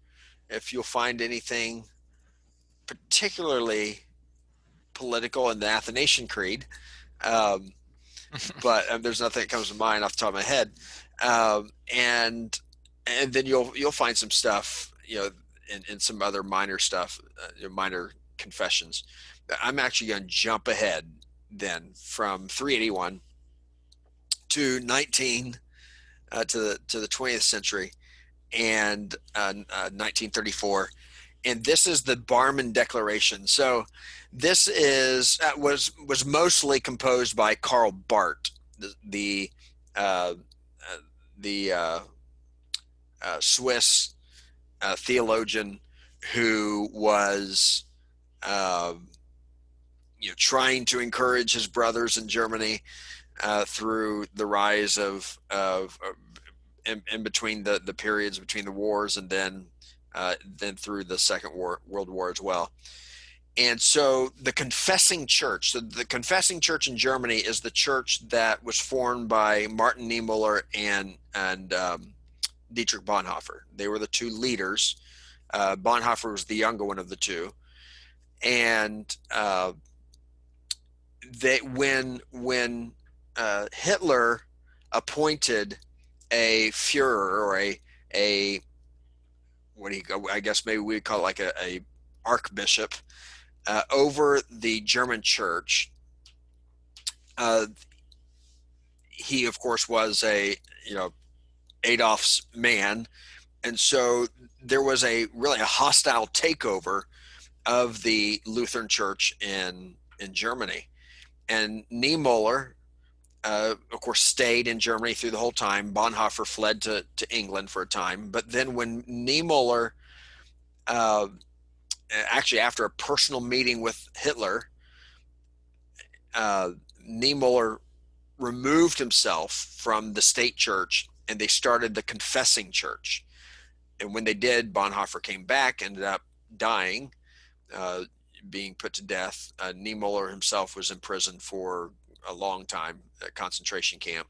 if you'll find anything particularly political in the Athanasian Creed, but there's nothing that comes to mind off the top of my head. And then you'll find some stuff, in some other minor stuff, minor confessions. I'm actually going to jump ahead then from 381 to 19 to the 20th century and 1934, and this is the Barmen Declaration. So this is was mostly composed by Karl Barth, the Swiss theologian who was trying to encourage his brothers in Germany through the rise of in between the periods between the wars, and then through the Second World War as well. And so the Confessing Church, the Confessing Church in Germany is the church that was formed by Martin Niemöller and Dietrich Bonhoeffer. They were the two leaders. Bonhoeffer was the younger one of the two. And when Hitler appointed a Führer, or a what do you go? I guess maybe we'd call it like a archbishop over the German church. He, of course, was Adolf's man, and so there was really a hostile takeover of the Lutheran Church in Germany. And Niemöller, of course, stayed in Germany through the whole time. Bonhoeffer fled to England for a time. But then when Niemöller, actually after a personal meeting with Hitler, Niemöller removed himself from the state church, and they started the Confessing Church. And when they did, Bonhoeffer came back, ended up dying, being put to death. Niemöller himself was in prison for a long time, a concentration camp.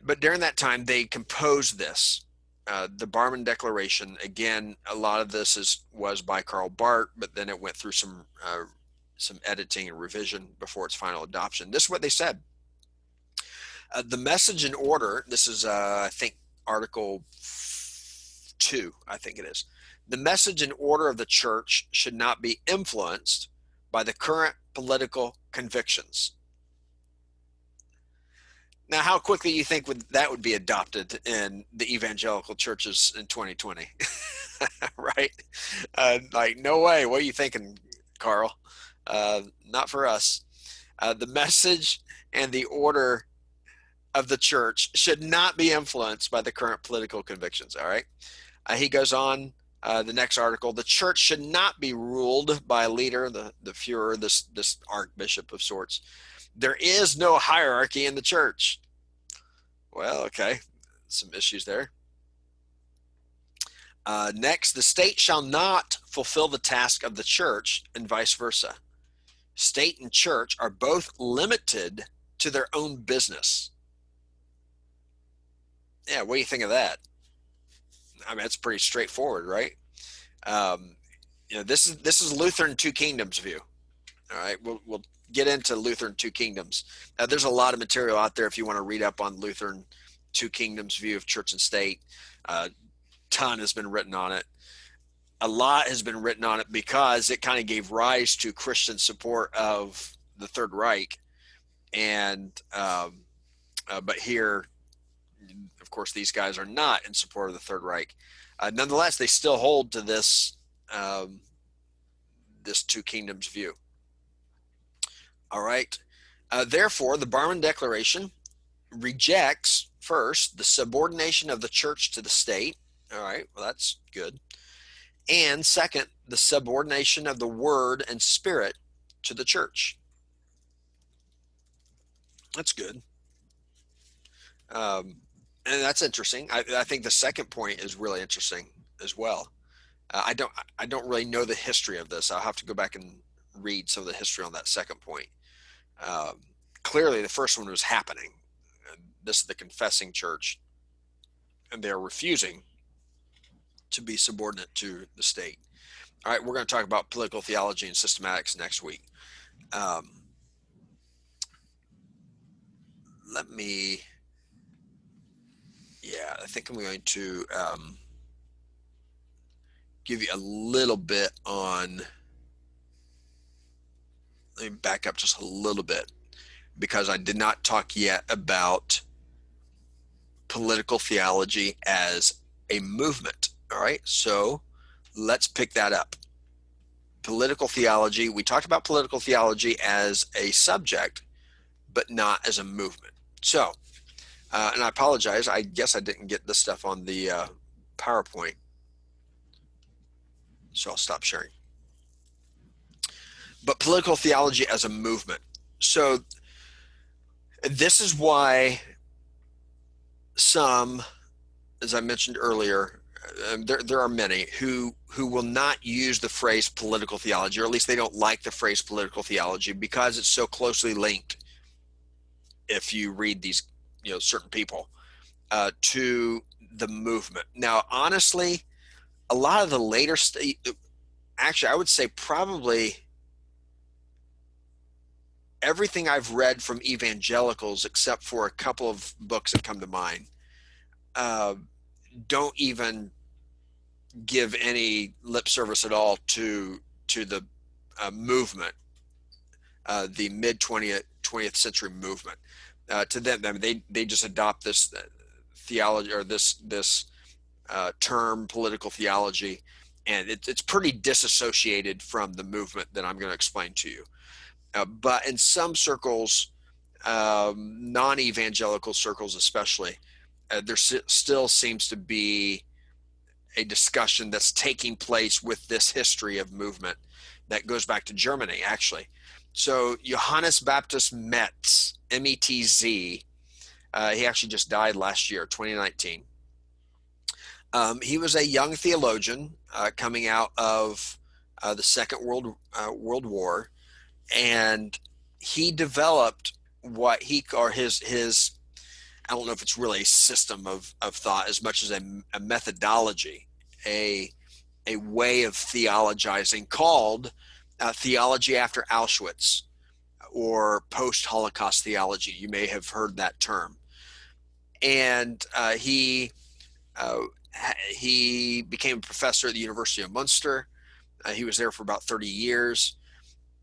But during that time, they composed this, the Barmen Declaration. Again, a lot of this was by Karl Barth, but then it went through some editing and revision before its final adoption. This is what they said. The message and order, this is, I think, Article 2, I think it is. The message and order of the church should not be influenced by the current political convictions. Now, how quickly you think that would be adopted in the evangelical churches in 2020? Right? Like, no way. What are you thinking, Carl? Not for us. The message and the order of the church should not be influenced by the current political convictions. All right. He goes on, the next article: the church should not be ruled by a leader, the Führer, this archbishop of sorts. There is no hierarchy in the church. Well, okay, some issues there. Next, the state shall not fulfill the task of the church, and vice versa. State and church are both limited to their own business. Yeah, what do you think of that? I mean, it's pretty straightforward, right? This is Lutheran Two Kingdoms view. All right, we'll get into Lutheran Two Kingdoms. There's a lot of material out there if you want to read up on Lutheran Two Kingdoms view of church and state. Ton has been written on it. A lot has been written on it because it kind of gave rise to Christian support of the Third Reich. And but here, of course, these guys are not in support of the Third Reich. Nonetheless, they still hold to this this Two Kingdoms view. All right. Therefore, the Barmen Declaration rejects, first, the subordination of the church to the state. All right. Well, that's good. And second, the subordination of the word and spirit to the church. That's good. And that's interesting. I think the second point is really interesting as well. I don't really know the history of this. I'll have to go back and read some of the history on that second point. Clearly, the first one was happening. This is the confessing church, and they're refusing to be subordinate to the state. All right, we're going to talk about political theology and systematics next week. I think I'm going to give you a little bit on, let me back up just a little bit, because I did not talk yet about political theology as a movement. All right, so let's pick that up. Political theology, we talked about political theology as a subject, but not as a movement. So, and I apologize, I guess I didn't get this stuff on the PowerPoint. So I'll stop sharing. But political theology as a movement. So this is why some, as I mentioned earlier, there are many who will not use the phrase political theology, or at least they don't like the phrase political theology because it's so closely linked, if you read these, certain people, to the movement. Now, honestly, a lot of the later actually, I would say probably everything I've read from evangelicals, except for a couple of books that come to mind, don't even give any lip service at all to the movement, the mid 20th century movement. To them, I mean, they just adopt this theology, or this term political theology, and it's pretty disassociated from the movement that I'm going to explain to you. But in some circles, non-evangelical circles especially, there still seems to be a discussion that's taking place with this history of movement that goes back to Germany, actually. So Johannes Baptist Metz, M-E-T-Z, he actually just died last year, 2019. He was a young theologian coming out of the Second World War, and he developed what his I don't know if it's really a system of thought as much as a methodology, a way of theologizing called theology after Auschwitz, or post-Holocaust theology. You may have heard that term. And he became a professor at the University of Munster. He was there for about 30 years.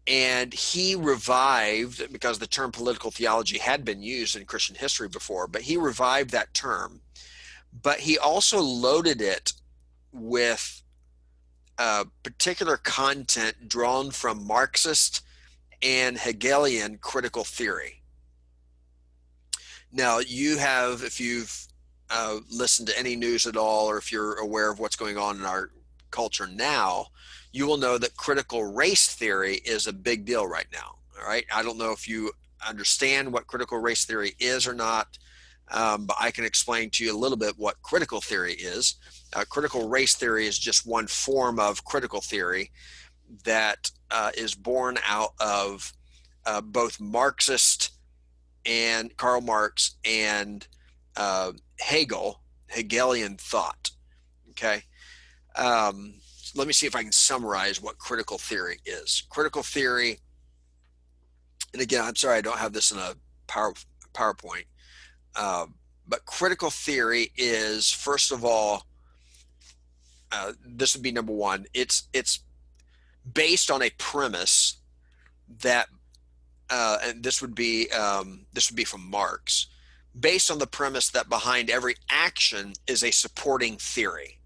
And he revived, because the term political theology had been used in Christian history before, but he revived that term. But he also loaded it with particular content drawn from Marxist and Hegelian critical theory. Now, you have, if you've listened to any news at all, or if you're aware of what's going on in our culture now, you will know that critical race theory is a big deal right now. All right. I don't know if you understand what critical race theory is or not, but I can explain to you a little bit what critical theory is. Critical race theory is just one form of critical theory that is born out of both Marxist and Karl Marx and Hegelian thought. Okay. Let me see if I can summarize what critical theory is. Critical theory and again, I'm sorry I don't have this in a PowerPoint, but critical theory is, first of all, this would be number one. It's based on a premise that, and this would be from Marx, based on the premise that behind every action is a supporting theory.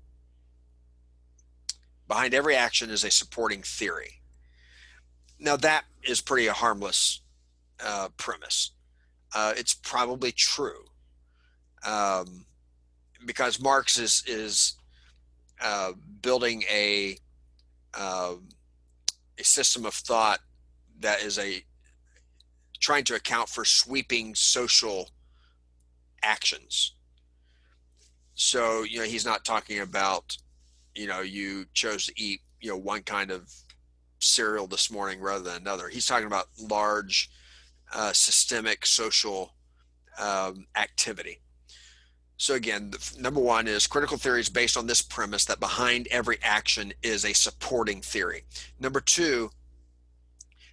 Behind every action is a supporting theory. Now that is pretty a harmless premise. It's probably true, because Marx is building a system of thought that is trying to account for sweeping social actions. So, he's not talking about, you chose to eat, one kind of cereal this morning rather than another. He's talking about large systemic social activity. So again, number one is critical theory is based on this premise that behind every action is a supporting theory. Number two,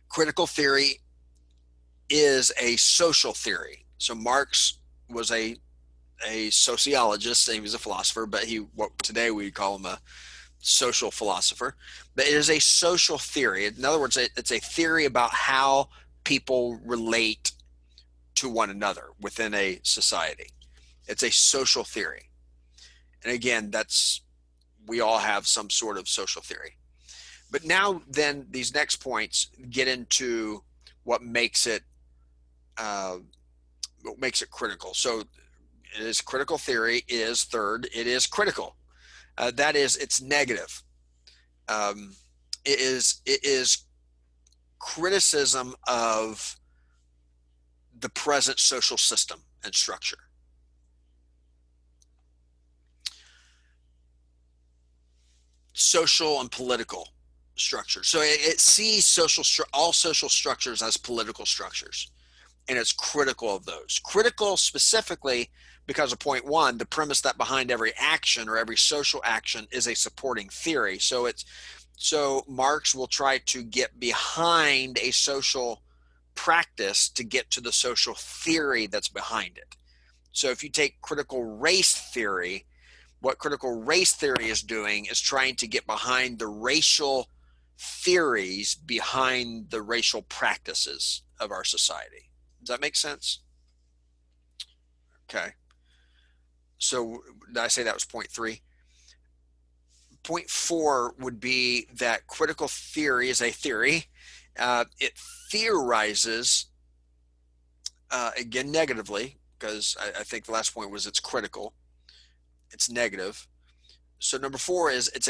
critical theory is a social theory. So Marx was a sociologist, he was a philosopher, but what today we call him a social philosopher. But it is a social theory. In other words, it's a theory about how people relate to one another within a society. It's a social theory. And again, we all have some sort of social theory. But now then these next points get into what makes it critical. So it is critical theory is third, it is critical. That is, it's negative. It is criticism of the present social system and structure. Social and political structure. So it sees all social structures as political structures, and it's critical of those. Critical specifically because of point one, the premise that behind every action or every social action is a supporting theory. So Marx will try to get behind a social practice to get to the social theory that's behind it. So if you take critical race theory, what critical race theory is doing is trying to get behind the racial theories behind the racial practices of our society. Does that make sense? Okay. So did I say that was point three? Point four would be that critical theory is a theory. It theorizes, again, negatively, because I think the last point was it's critical. It's negative. So number four is it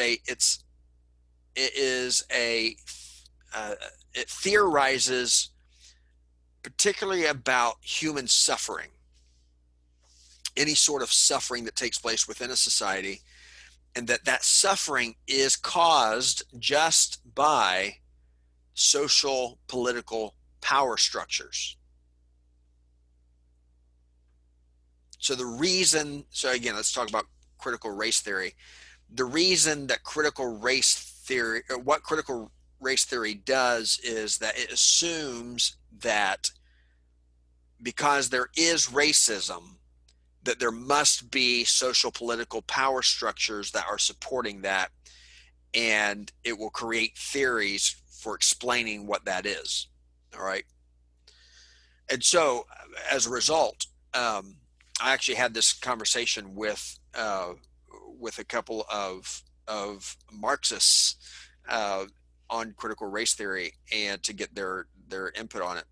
theorizes particularly about human suffering, any sort of suffering that takes place within a society, and that suffering is caused just by social political power structures. So again, let's talk about critical race theory. The reason that what critical race theory does is that it assumes that because there is racism, that there must be social political power structures that are supporting that, and it will create theories for explaining what that is. All right. And so as a result, I actually had this conversation with a couple of Marxists on critical race theory, and to get their input on it.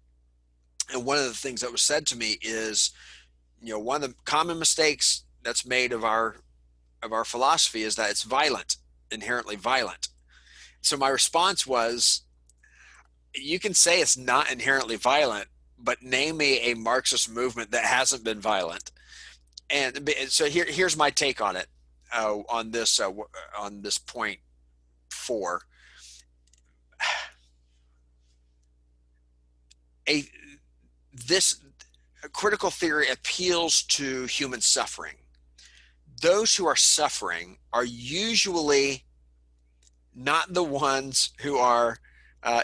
And one of the things that was said to me is, one of the common mistakes that's made of our philosophy is that it's violent, inherently violent. So my response was, you can say it's not inherently violent, but name me a Marxist movement that hasn't been violent. And so here's my take on it, on this point four. This critical theory appeals to human suffering. Those who are suffering are usually not the ones who are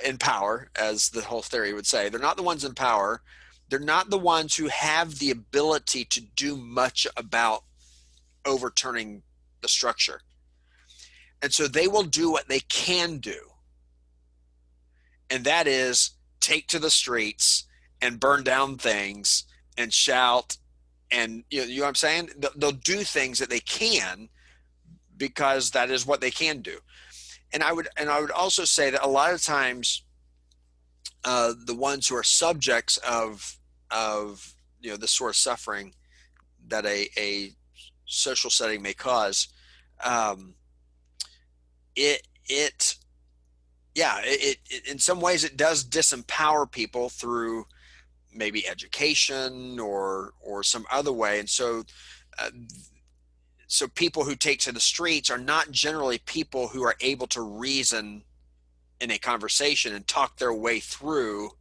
in power, as the whole theory would say. They're not the ones in power. They're not the ones who have the ability to do much about overturning the structure. And so they will do what they can do. And that is take to the streets and burn down things and shout. And you know what I'm saying? They'll do things that they can because that is what they can do. And I would also say that a lot of times the ones who are subjects of this sort of suffering that a social setting may cause, it in some ways it does disempower people through maybe education or some other way. And so so people who take to the streets are not generally people who are able to reason in a conversation and talk their way through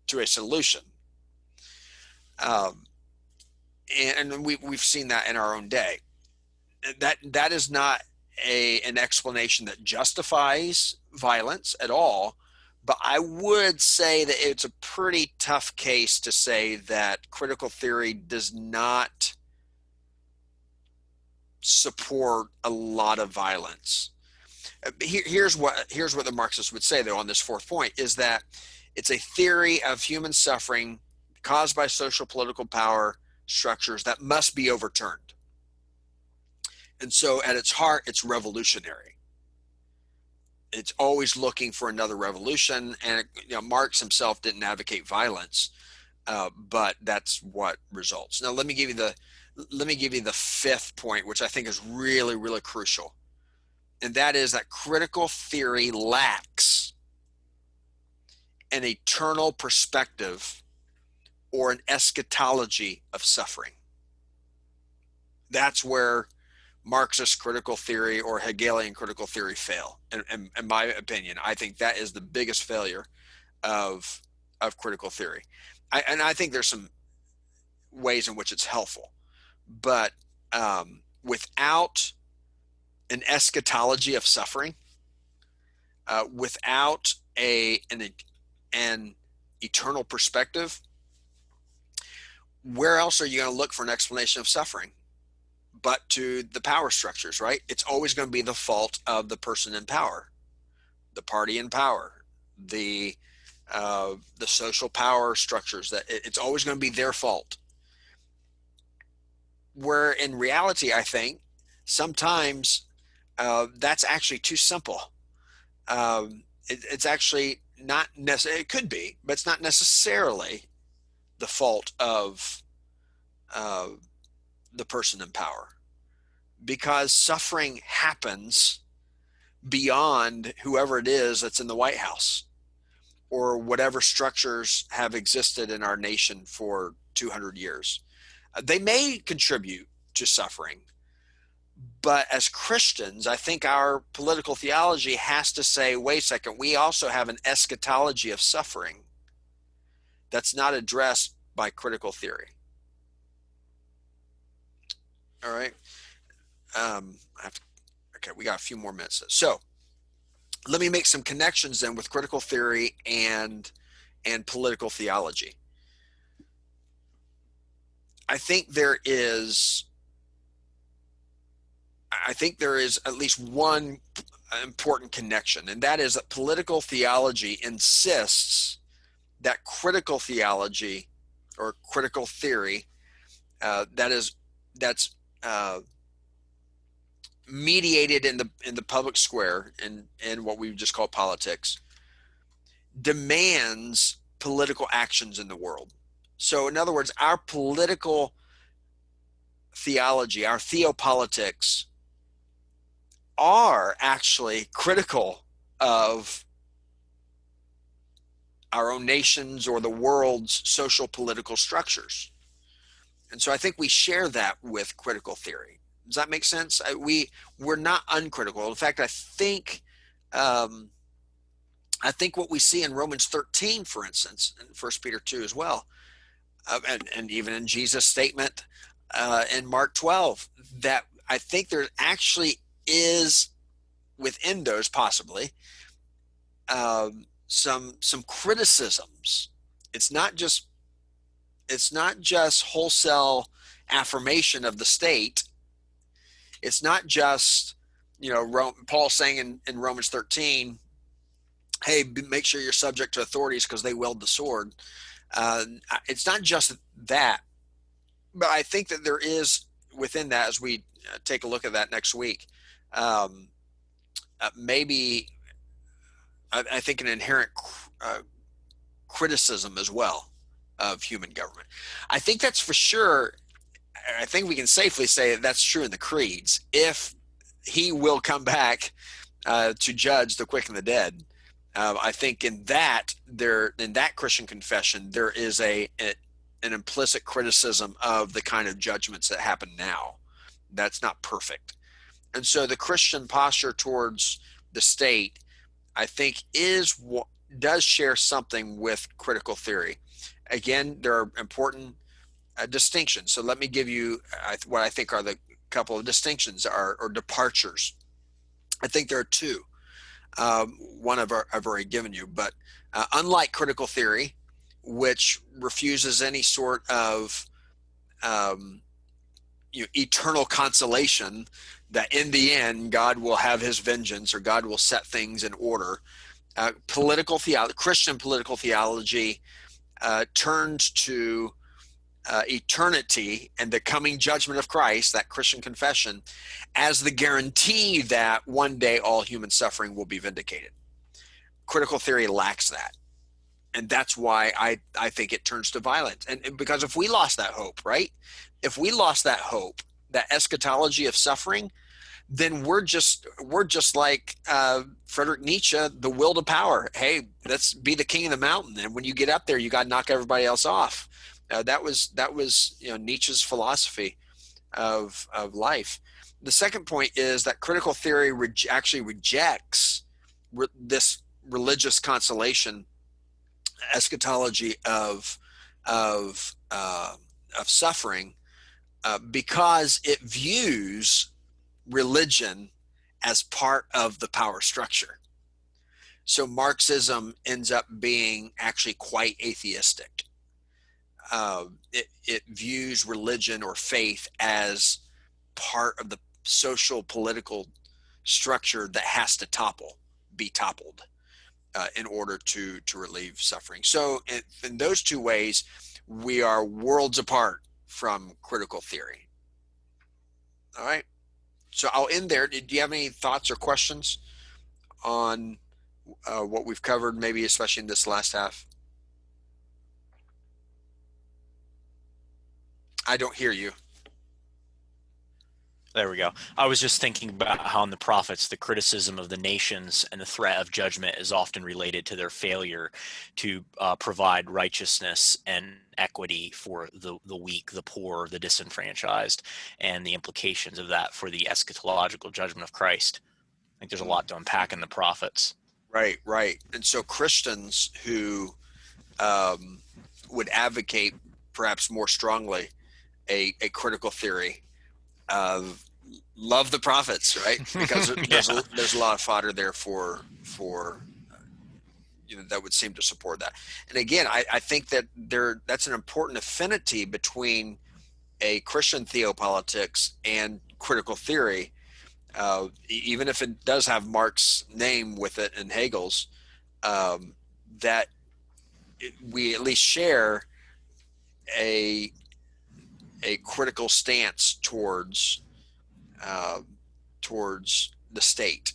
to a solution. And we've seen that in our own day. That is not an explanation that justifies violence at all, but I would say that it's a pretty tough case to say that critical theory does not support a lot of violence. Here's what the Marxists would say, though, on this fourth point, is that it's a theory of human suffering caused by social political power structures that must be overturned. And so at its heart, it's revolutionary. It's always looking for another revolution. And Marx himself didn't advocate violence, but that's what results. Now, let me give you the fifth point, which I think is really, really crucial. And that is that critical theory lacks an eternal perspective or an eschatology of suffering. That's where Marxist critical theory or Hegelian critical theory fail. In my opinion, I think that is the biggest failure of critical theory. I think there's some ways in which it's helpful, but without an eschatology of suffering, without an eternal perspective, where else are you going to look for an explanation of suffering but to the power structures, right? It's always going to be the fault of the person in power, the party in power, the social power structures. That it's always going to be their fault. Where in reality, I think sometimes that's actually too simple. It's actually not necessarily, it could be, but it's not necessarily the fault of the person in power, because suffering happens beyond whoever it is that's in the White House or whatever structures have existed in our nation for 200 years. They may contribute to suffering, but as Christians, I think our political theology has to say, wait a second, we also have an eschatology of suffering that's not addressed by critical theory. All right. Okay, we got a few more minutes. So let me make some connections then with critical theory and political theology. I think there is at least one important connection, and that is that political theology insists that critical theology or critical theory that's mediated in the public square in what we just call politics demands political actions in the world. So in other words, our political theology, our theopolitics, are actually critical of our own nations or the world's social political structures. And so I think we share that with critical theory. Does that make sense? We're not uncritical. In fact, I think what we see in Romans 13, for instance, and 1 Peter 2 as well, and even in Jesus' statement in Mark 12, that I think there actually is within those possibly some criticisms. It's not just wholesale affirmation of the state. It's not just, Paul saying in Romans 13, hey, make sure you're subject to authorities because they wield the sword. It's not just that, but I think that there is within that, as we take a look at that next week, maybe I think an inherent criticism as well of human government. I think that's for sure. I think we can safely say that that's true in the creeds. If he will come back to judge the quick and the dead, I think in that Christian confession there is an implicit criticism of the kind of judgments that happen now. That's not perfect, and so the Christian posture towards the state, I think, does share something with critical theory. Again, there are important distinctions. So let me give you what I think are the couple of distinctions or departures. I think there are two. One I've already given you, but unlike critical theory, which refuses any sort of eternal consolation that in the end God will have his vengeance or God will set things in order, Christian political theology turns to eternity and the coming judgment of Christ, that Christian confession, as the guarantee that one day all human suffering will be vindicated. Critical theory lacks that. And that's why I think it turns to violence. And because if we lost that hope, right? If we lost that hope, that eschatology of suffering, then we're just like Friedrich Nietzsche, the will to power. Hey, let's be the king of the mountain. And when you get up there, you got to knock everybody else off. That was Nietzsche's philosophy of life. The second point is that critical theory actually rejects this religious consolation eschatology of suffering because it views religion as part of the power structure. So Marxism ends up being actually quite atheistic. It views religion or faith as part of the social political structure that has to be toppled in order to relieve suffering. So in those two ways, we are worlds apart from critical theory. All right. So I'll end there. Do you have any thoughts or questions on what we've covered, maybe especially in this last half? I don't hear you. There we go. I was just thinking about how in the prophets, the criticism of the nations and the threat of judgment is often related to their failure to provide righteousness and equity for the weak, the poor, the disenfranchised, and the implications of that for the eschatological judgment of Christ. I think there's a lot to unpack in the prophets. Right. And so Christians who would advocate perhaps more strongly a critical theory of love the prophets, right? Because there's a lot of fodder there for that would seem to support that. And again, I think that that's an important affinity between a Christian theopolitics and critical theory, even if it does have Marx's name with it and Hegel's, that we at least share a critical stance towards the state,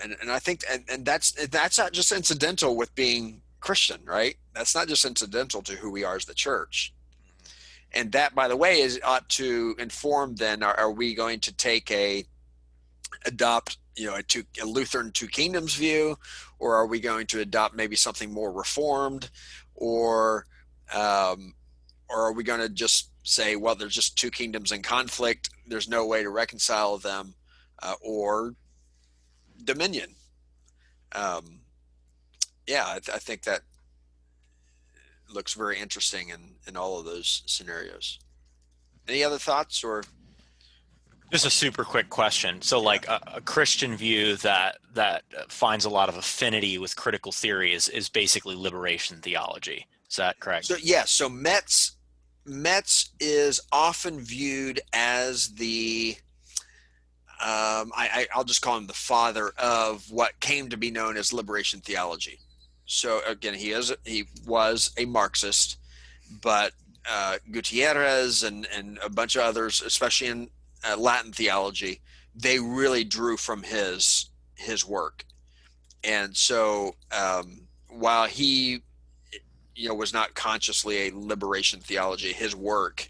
and I think and that's not just incidental with being Christian, right? That's not just incidental to who we are as the church, and that, by the way, ought to inform. Then, are we going to adopt a Lutheran two kingdoms view, or are we going to adopt maybe something more reformed, or are we going to just say, well, there's just two kingdoms in conflict, there's no way to reconcile them, or dominion? I think that looks very interesting in all of those scenarios. Any other thoughts or Just a super quick question. So, like a Christian view that finds a lot of affinity with critical theory is basically liberation theology. Is that correct? So yes, so Metz is often viewed as the I'll just call him the father of what came to be known as liberation theology. So again, he was a Marxist, but Gutierrez and a bunch of others, especially in Latin theology, they really drew from his work. And so while he was not consciously a liberation theology, his work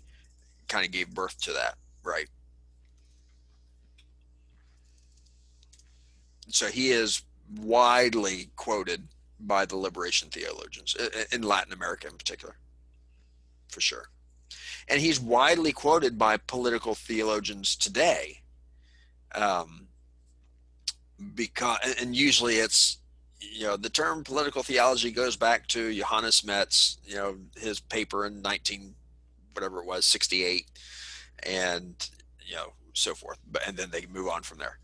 kind of gave birth to that, right? So he is widely quoted by the liberation theologians in Latin America in particular, for sure. And he's widely quoted by political theologians today, because, and usually it's, the term political theology goes back to Johannes Metz, his paper in 68, and so forth. And then they move on from there.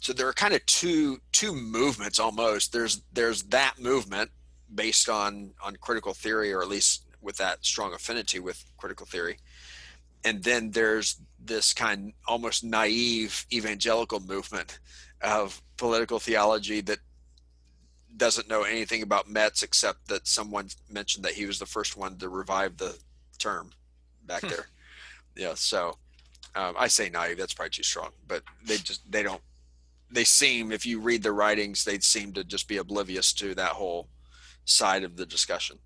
So there are kind of two movements almost. There's that movement based on critical theory, or at least with that strong affinity with critical theory. And then there's this kind almost naive evangelical movement of political theology that doesn't know anything about Metz except that someone mentioned that he was the first one to revive the term back there. Yeah. So I say naive, that's probably too strong, but they seem, if you read their writings, they seem to just be oblivious to that whole side of the discussion.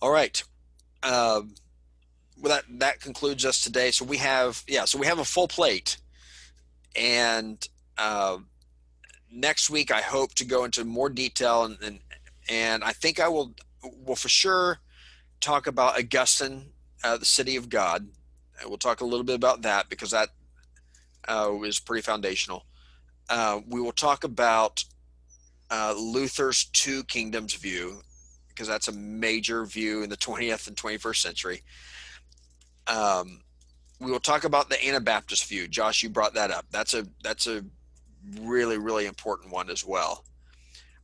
All right. Well, that concludes us today. So we have a full plate, and next week I hope to go into more detail, and I think will for sure talk about Augustine, the City of God. We'll talk a little bit about that because that is pretty foundational. We will talk about Luther's two kingdoms view, because that's a major view in the 20th and 21st century. We will talk about the Anabaptist view. Josh, you brought that up. That's a really, really important one as well.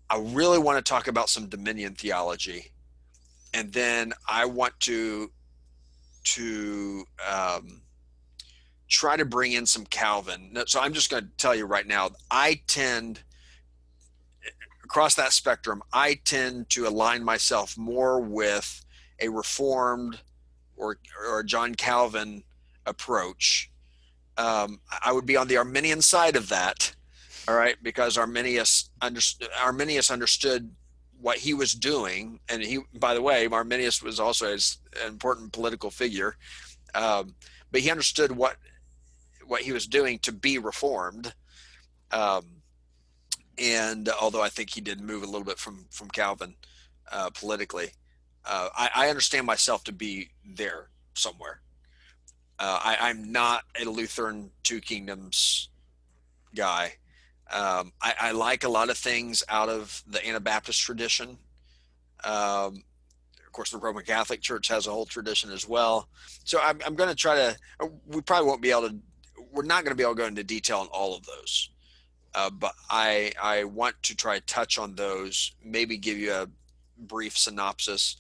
I really want to talk about some dominion theology, and then I want to try to bring in some Calvin. So I'm just going to tell you right now, across that spectrum, I tend to align myself more with a Reformed or a John Calvin approach. I would be on the Arminian side of that, all right, because Arminius understood what he was doing, and by the way, Arminius was also an important political figure, but he understood what he was doing to be Reformed. And although I think he did move a little bit from Calvin politically, I understand myself to be there somewhere. I'm not a Lutheran two kingdoms guy. I like a lot of things out of the Anabaptist tradition. Of course, the Roman Catholic Church has a whole tradition as well. So I'm going to try to. We're not going to be able to go into detail on all of those. But I want to try to touch on those, maybe give you a brief synopsis,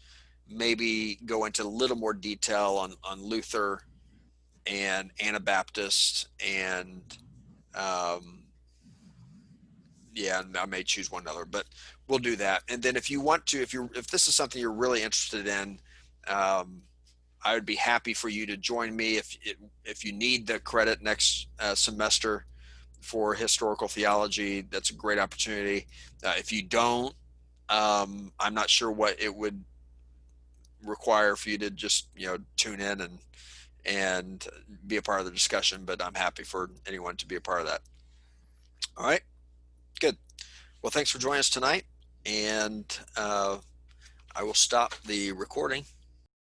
maybe go into a little more detail on Luther and Anabaptist, and and I may choose one other, but we'll do that. And then if you want to, if this is something you're really interested in, I would be happy for you to join me if you need the credit next semester for historical theology. That's a great opportunity. If you don't, I'm not sure what it would require for you to just tune in and be a part of the discussion, but I'm happy for anyone to be a part of that. All right, good. Well, thanks for joining us tonight, and I will stop the recording.